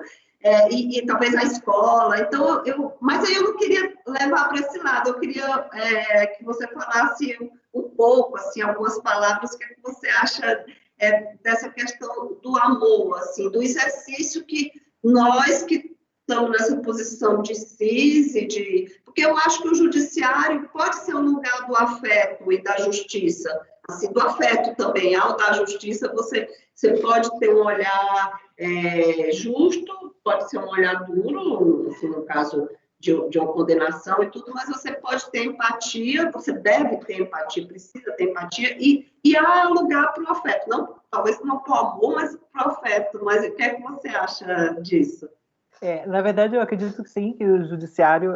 e talvez na escola, então mas aí eu não queria levar para esse lado, eu queria que você falasse um pouco, assim, algumas palavras, o que você acha dessa questão do amor, assim, do exercício que nós que estamos nessa posição de cis porque eu acho que o judiciário pode ser um lugar do afeto e da justiça, assim, do afeto também, ao da justiça você pode ter um olhar justo, pode ser um olhar duro, assim, no caso de uma condenação e tudo, mas você pode ter empatia, você deve ter empatia, precisa ter empatia, e há lugar para o afeto, não, talvez não para o amor, mas para o afeto. Mas o que é que você acha disso? Na verdade, eu acredito que sim, que o judiciário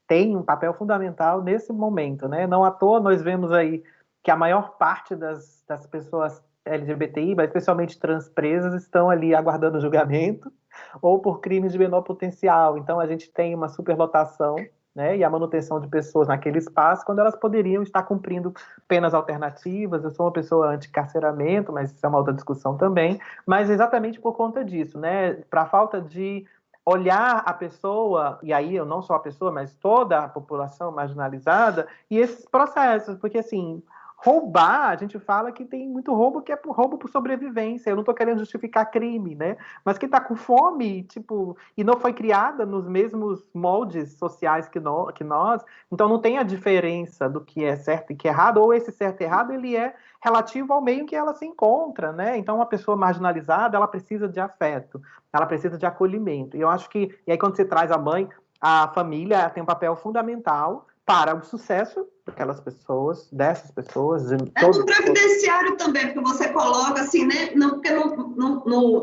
tem um papel fundamental nesse momento, né? Não à toa nós vemos aí que a maior parte das pessoas LGBTI, mas especialmente trans presas, estão ali aguardando julgamento ou por crimes de menor potencial. Então, a gente tem uma superlotação, né, e a manutenção de pessoas naquele espaço, quando elas poderiam estar cumprindo penas alternativas. Eu sou uma pessoa anti-carceramento, mas isso é uma outra discussão também, mas exatamente por conta disso, né, para a falta de olhar a pessoa, e aí eu não só a pessoa, mas toda a população marginalizada, e esses processos, porque assim... Roubar, a gente fala que tem muito roubo que é roubo por sobrevivência. Eu não estou querendo justificar crime, né? Mas quem está com fome, tipo, e não foi criada nos mesmos moldes sociais que nós, então não tem a diferença do que é certo e que é errado, ou esse certo e errado, ele é relativo ao meio em que ela se encontra, né? Então, uma pessoa marginalizada, ela precisa de afeto, ela precisa de acolhimento. E eu acho que, e aí quando você traz a mãe, a família tem um papel fundamental para o sucesso daquelas pessoas, dessas pessoas. No previdenciário também, porque você coloca assim, né? Porque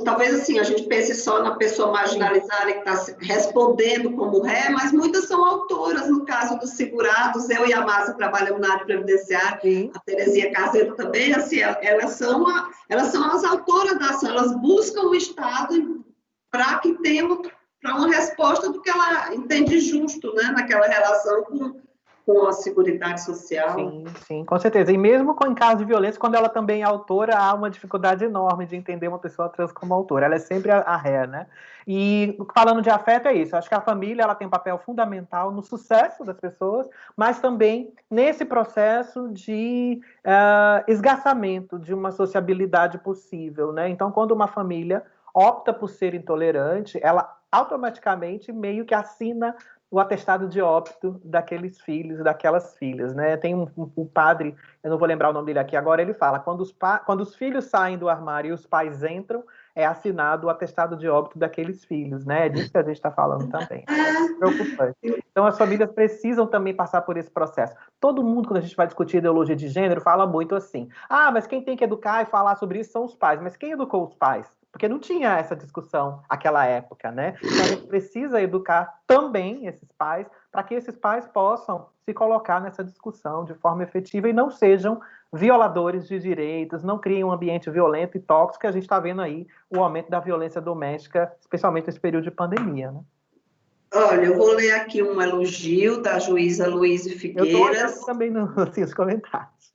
talvez assim, a gente pense só na pessoa marginalizada que está respondendo como ré, mas muitas são autoras, no caso dos segurados. Eu e a Márcia trabalhamos na área previdenciária, a Terezinha Caseiro também, assim, elas são as autoras da ação, elas buscam o Estado para que tenha uma resposta do que ela entende justo, né? Naquela relação com a Seguridade Social. Sim, com certeza. E mesmo em caso de violência, quando ela também é autora, há uma dificuldade enorme de entender uma pessoa trans como autora. Ela é sempre a ré, né? E falando de afeto é isso. Acho que a família ela tem um papel fundamental no sucesso das pessoas, mas também nesse processo de esgarçamento de uma sociabilidade possível, né? Então, quando uma família opta por ser intolerante, ela automaticamente meio que assina o atestado de óbito daqueles filhos e daquelas filhas, né? Tem um padre, eu não vou lembrar o nome dele aqui agora, ele fala, quando os filhos saem do armário e os pais entram, é assinado o atestado de óbito daqueles filhos, né? É disso que a gente está falando também. É preocupante. Então, as famílias precisam também passar por esse processo. Todo mundo, quando a gente vai discutir ideologia de gênero, fala muito assim, mas quem tem que educar e falar sobre isso são os pais. Mas quem educou os pais? Porque não tinha essa discussão naquela época, né? Então a gente precisa educar também esses pais, para que esses pais possam se colocar nessa discussão de forma efetiva e não sejam violadores de direitos, não criem um ambiente violento e tóxico, que a gente está vendo aí o aumento da violência doméstica, especialmente nesse período de pandemia, né? Olha, eu vou ler aqui um elogio da juíza Luísa Figueiras. Eu estou olhando também nos comentários.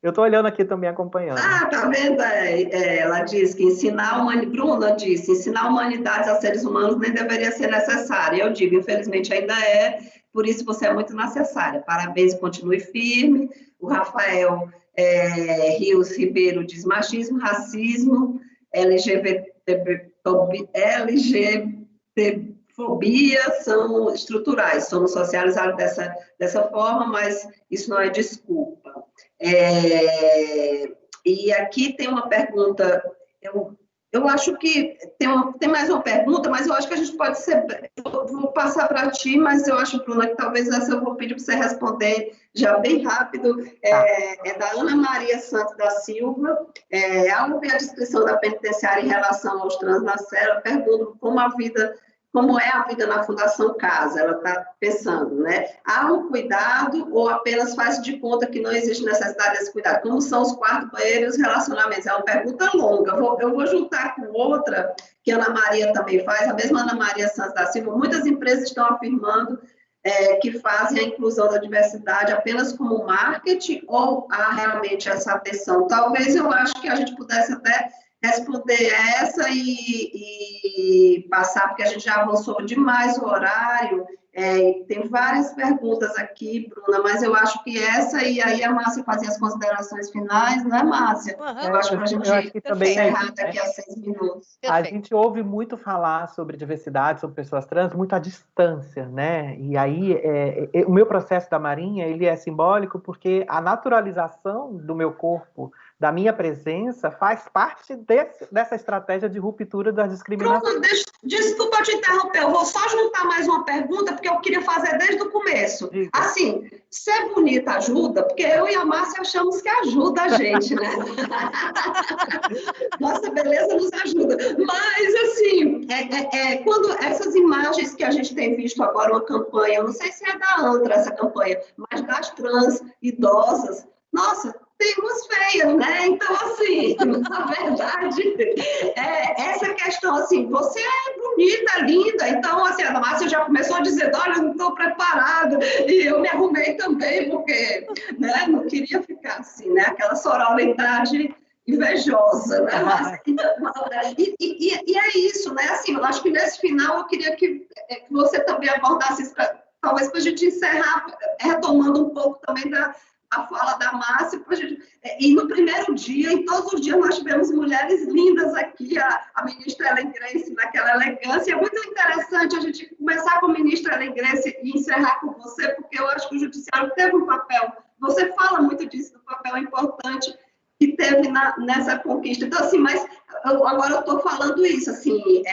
Eu estou olhando aqui também, acompanhando. Tá vendo? Ela diz que Bruna disse, ensinar humanidades a seres humanos nem deveria ser necessário. Eu digo, infelizmente ainda é, por isso você é muito necessária. Parabéns e continue firme. O Rafael Rios Ribeiro diz, machismo, racismo, fobias são estruturais, somos socializados dessa forma, mas isso não é desculpa. E aqui tem uma pergunta, eu acho que tem mais uma pergunta, mas eu acho que a gente pode ser. Eu vou passar para ti, mas eu acho, Bruna, que talvez essa eu vou pedir para você responder já bem rápido. É da Ana Maria Santos da Silva. Ao ouvir a descrição da penitenciária em relação aos trans na cela, pergunto como é a vida na Fundação Casa. Ela está pensando, né? Há um cuidado ou apenas faz de conta que não existe necessidade desse cuidado? Como são os quartos, banheiros e os relacionamentos? É uma pergunta longa. Eu vou juntar com outra que a Ana Maria também faz, a mesma Ana Maria Santos da Silva. Muitas empresas estão afirmando que fazem a inclusão da diversidade apenas como marketing ou há realmente essa atenção? Talvez eu acho que a gente pudesse até responder essa e passar, porque a gente já avançou demais o horário. Tem várias perguntas aqui, Bruna, mas eu acho que essa, e aí a Márcia fazia as considerações finais, não é, Márcia? Eu acho que a gente encerrar daqui a 6 minutos. A gente ouve muito falar sobre diversidade, sobre pessoas trans, muito à distância, né? E aí, o meu processo da Marinha, ele é simbólico porque a naturalização do meu corpo, da minha presença, faz parte dessa estratégia de ruptura das discriminações. Bruna, desculpa te interromper, eu vou só juntar mais uma pergunta, porque eu queria fazer desde o começo. Diga. Assim, ser bonita ajuda? Porque eu e a Márcia achamos que ajuda a gente, né? Nossa beleza nos ajuda. Mas, assim, quando essas imagens que a gente tem visto agora, uma campanha, eu não sei se é da ANTRA essa campanha, mas das trans idosas, nossa, tem umas feias, né? Então, assim, na verdade, essa questão, assim, você é bonita, linda, então, assim, a Márcia já começou a dizer, olha, eu não estou preparada, e eu me arrumei também, porque, né, não queria ficar assim, né, aquela sororidade invejosa, né? Mas, e é isso, né? Assim, eu acho que nesse final eu queria que você também abordasse isso, talvez para a gente encerrar, retomando um pouco também a fala da Márcia, e no primeiro dia, em todos os dias, nós tivemos mulheres lindas aqui, a ministra Ellen Grace, naquela elegância. É muito interessante a gente começar com a ministra Ellen Grace e encerrar com você, porque eu acho que o judiciário teve um papel, você fala muito disso, do papel importante que teve nessa conquista. Então, assim, mas agora eu estou falando isso, assim,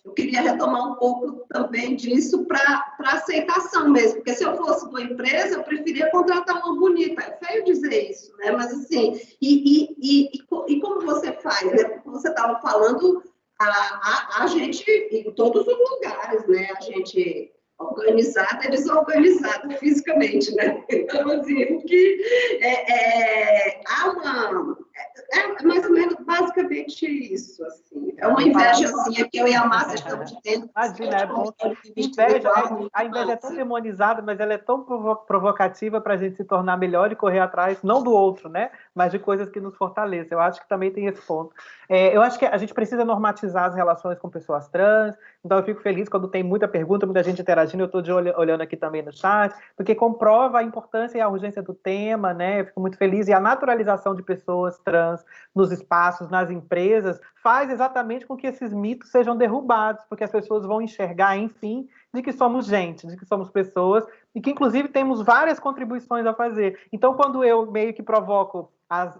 eu queria retomar um pouco também disso para aceitação mesmo, porque se eu fosse uma empresa, eu preferia contratar uma bonita. É feio dizer isso, né? Mas assim, e como você faz, né? Porque você estava falando, a gente, em todos os lugares, né? A gente organizada é desorganizada fisicamente, né? Então, assim, há uma... mais ou menos basicamente isso, assim. É uma invejazinha que eu e a Márcia estamos tendo. Imagina, é bom. A inveja é tão demonizada, mas ela é tão provocativa para a gente se tornar melhor e correr atrás, não do outro, né? Mas de coisas que nos fortalecem. Eu acho que também tem esse ponto. Eu acho que a gente precisa normatizar as relações com pessoas trans, então eu fico feliz quando tem muita pergunta, muita gente interagindo, eu estou olhando aqui também no chat, porque comprova a importância e a urgência do tema, né? Eu fico muito feliz, e a naturalização de pessoas trans nos espaços, nas empresas, faz exatamente com que esses mitos sejam derrubados, porque as pessoas vão enxergar, enfim, de que somos gente, de que somos pessoas, e que inclusive temos várias contribuições a fazer. Então, quando eu meio que provoco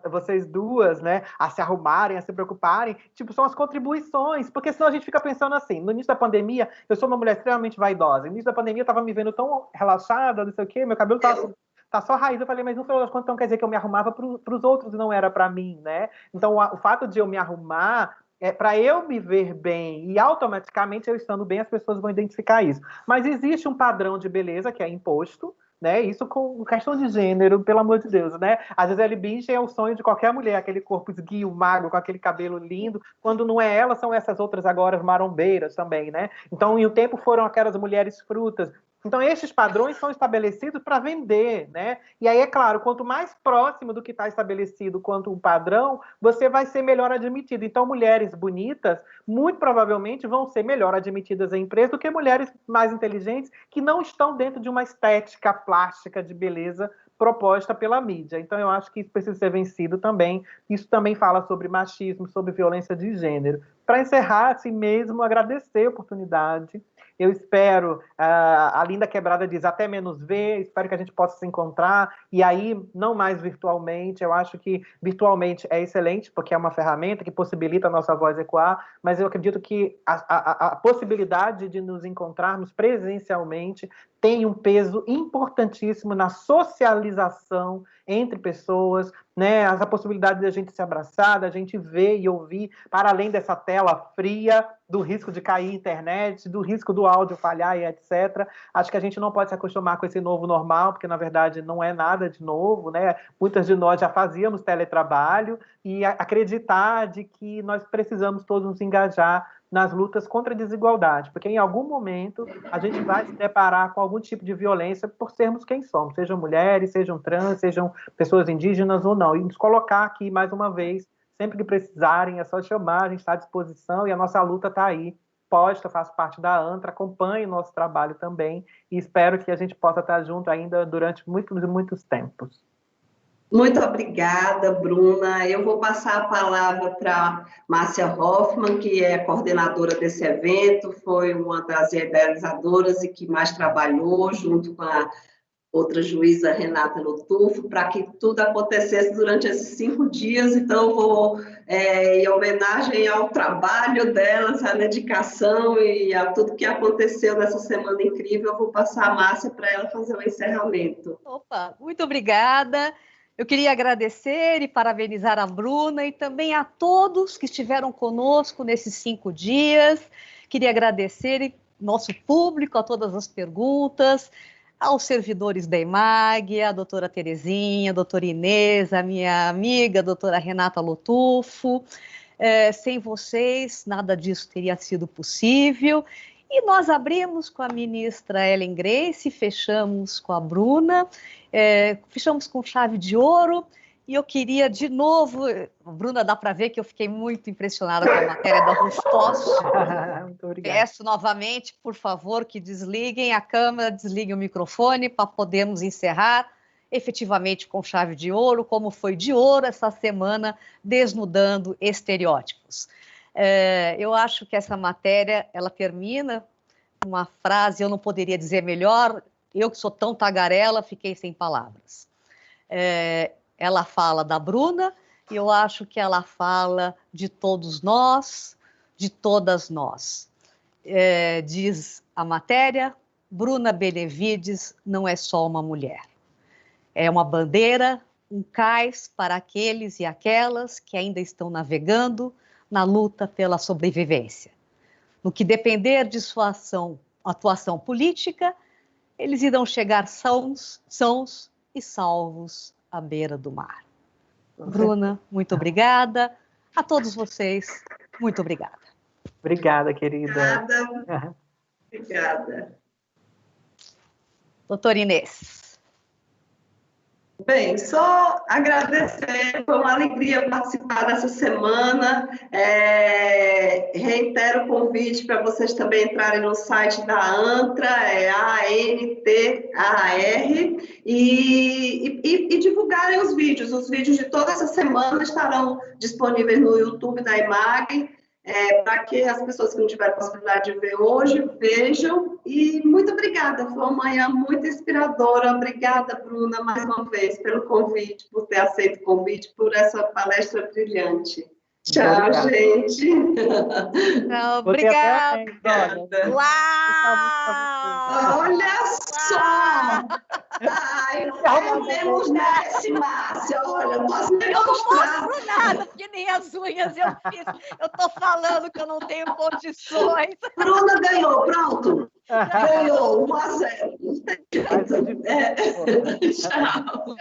vocês duas, né, a se arrumarem, a se preocuparem, tipo, são as contribuições, porque senão a gente fica pensando assim, no início da pandemia, eu sou uma mulher extremamente vaidosa, no início da pandemia eu tava me vendo tão relaxada, não sei o quê, meu cabelo tá só raiz, eu falei, mas no final das contas, então quer dizer que eu me arrumava para os outros e não era para mim, né? Então, o fato de eu me arrumar é para eu me ver bem, e automaticamente eu estando bem, as pessoas vão identificar isso. Mas existe um padrão de beleza que é imposto, né? Isso com questão de gênero, pelo amor de Deus, né? A Gisele Bündchen é o sonho de qualquer mulher, aquele corpo esguio, magro, com aquele cabelo lindo. Quando não é ela, são essas outras agora marombeiras também, né? Então, em o tempo foram aquelas mulheres frutas. Então, esses padrões são estabelecidos para vender, né? E aí, é claro, quanto mais próximo do que está estabelecido quanto um padrão, você vai ser melhor admitido. Então, mulheres bonitas, muito provavelmente, vão ser melhor admitidas em empresa do que mulheres mais inteligentes que não estão dentro de uma estética plástica de beleza proposta pela mídia. Então, eu acho que isso precisa ser vencido também. Isso também fala sobre machismo, sobre violência de gênero. Para encerrar, assim mesmo, agradecer a oportunidade. Eu espero, a Linda Quebrada diz até menos ver, espero que a gente possa se encontrar, e aí, não mais virtualmente, eu acho que virtualmente é excelente, porque é uma ferramenta que possibilita a nossa voz ecoar, mas eu acredito que a possibilidade de nos encontrarmos presencialmente tem um peso importantíssimo na socialização entre pessoas, né? A possibilidade de a gente se abraçar, da gente ver e ouvir, para além dessa tela fria, do risco de cair a internet, do risco do áudio falhar e etc. Acho que a gente não pode se acostumar com esse novo normal, porque, na verdade, não é nada de novo, né? Muitas de nós já fazíamos teletrabalho, e acreditar de que nós precisamos todos nos engajar nas lutas contra a desigualdade, porque em algum momento a gente vai se deparar com algum tipo de violência por sermos quem somos, sejam mulheres, sejam trans, sejam pessoas indígenas ou não, e nos colocar aqui mais uma vez, sempre que precisarem, é só chamar, a gente está à disposição, e a nossa luta está aí, posta, faço parte da ANTRA, acompanhe o nosso trabalho também, e espero que a gente possa estar junto ainda durante muitos e muitos tempos. Muito obrigada, Bruna. Eu vou passar a palavra para Márcia Hoffmann, que é coordenadora desse evento, foi uma das idealizadoras e que mais trabalhou, junto com a outra juíza, Renata Lotufo, para que tudo acontecesse durante esses 5 dias. Então, eu vou, em homenagem ao trabalho delas, à dedicação e a tudo que aconteceu nessa semana incrível, eu vou passar a Márcia para ela fazer o encerramento. Opa, muito obrigada. Eu queria agradecer e parabenizar a Bruna e também a todos que estiveram conosco nesses 5 dias. Queria agradecer nosso público, a todas as perguntas, aos servidores da EMAG, a doutora Terezinha, a doutora Inês, a minha amiga, a doutora Renata Lotufo. Sem vocês, nada disso teria sido possível. E nós abrimos com a ministra Ellen Grace, fechamos com a Bruna, fechamos com chave de ouro, e eu queria de novo, Bruna, dá para ver que eu fiquei muito impressionada com a matéria da Rustos. Muito obrigada. Peço novamente, por favor, que desliguem a câmera, desliguem o microfone para podermos encerrar efetivamente com chave de ouro, como foi de ouro essa semana, desnudando estereótipos. Eu acho que essa matéria, ela termina com uma frase, eu não poderia dizer melhor, eu que sou tão tagarela, fiquei sem palavras. Ela fala da Bruna, e eu acho que ela fala de todos nós, de todas nós. Diz a matéria, Bruna Benevides não é só uma mulher. É uma bandeira, um cais para aqueles e aquelas que ainda estão navegando na luta pela sobrevivência. No que depender de sua atuação política, eles irão chegar sãos e salvos à beira do mar. Bruna, muito obrigada. A todos vocês, muito obrigada. Obrigada, querida. Obrigada. Doutora Inês. Bem, só agradecer, foi uma alegria participar dessa semana. Reitero o convite para vocês também entrarem no site da ANTRA, ANTAR, e divulgarem os vídeos. Os vídeos de toda essa semana estarão disponíveis no YouTube da EMAG, para que as pessoas que não tiveram possibilidade de ver hoje, vejam. E muito obrigada, foi uma manhã muito inspiradora. Obrigada, Bruna, mais uma vez, pelo convite, por ter aceito o convite, por essa palestra brilhante. Tchau, gente. Não, obrigada. Uau! Olha só! Ai, temos nesse, Márcia. Olha, nós eu não mostro nada, porque nem as unhas eu fiz. Eu tô falando que eu não tenho condições. Bruna ganhou, pronto. Ganhou 1-0. Tchau.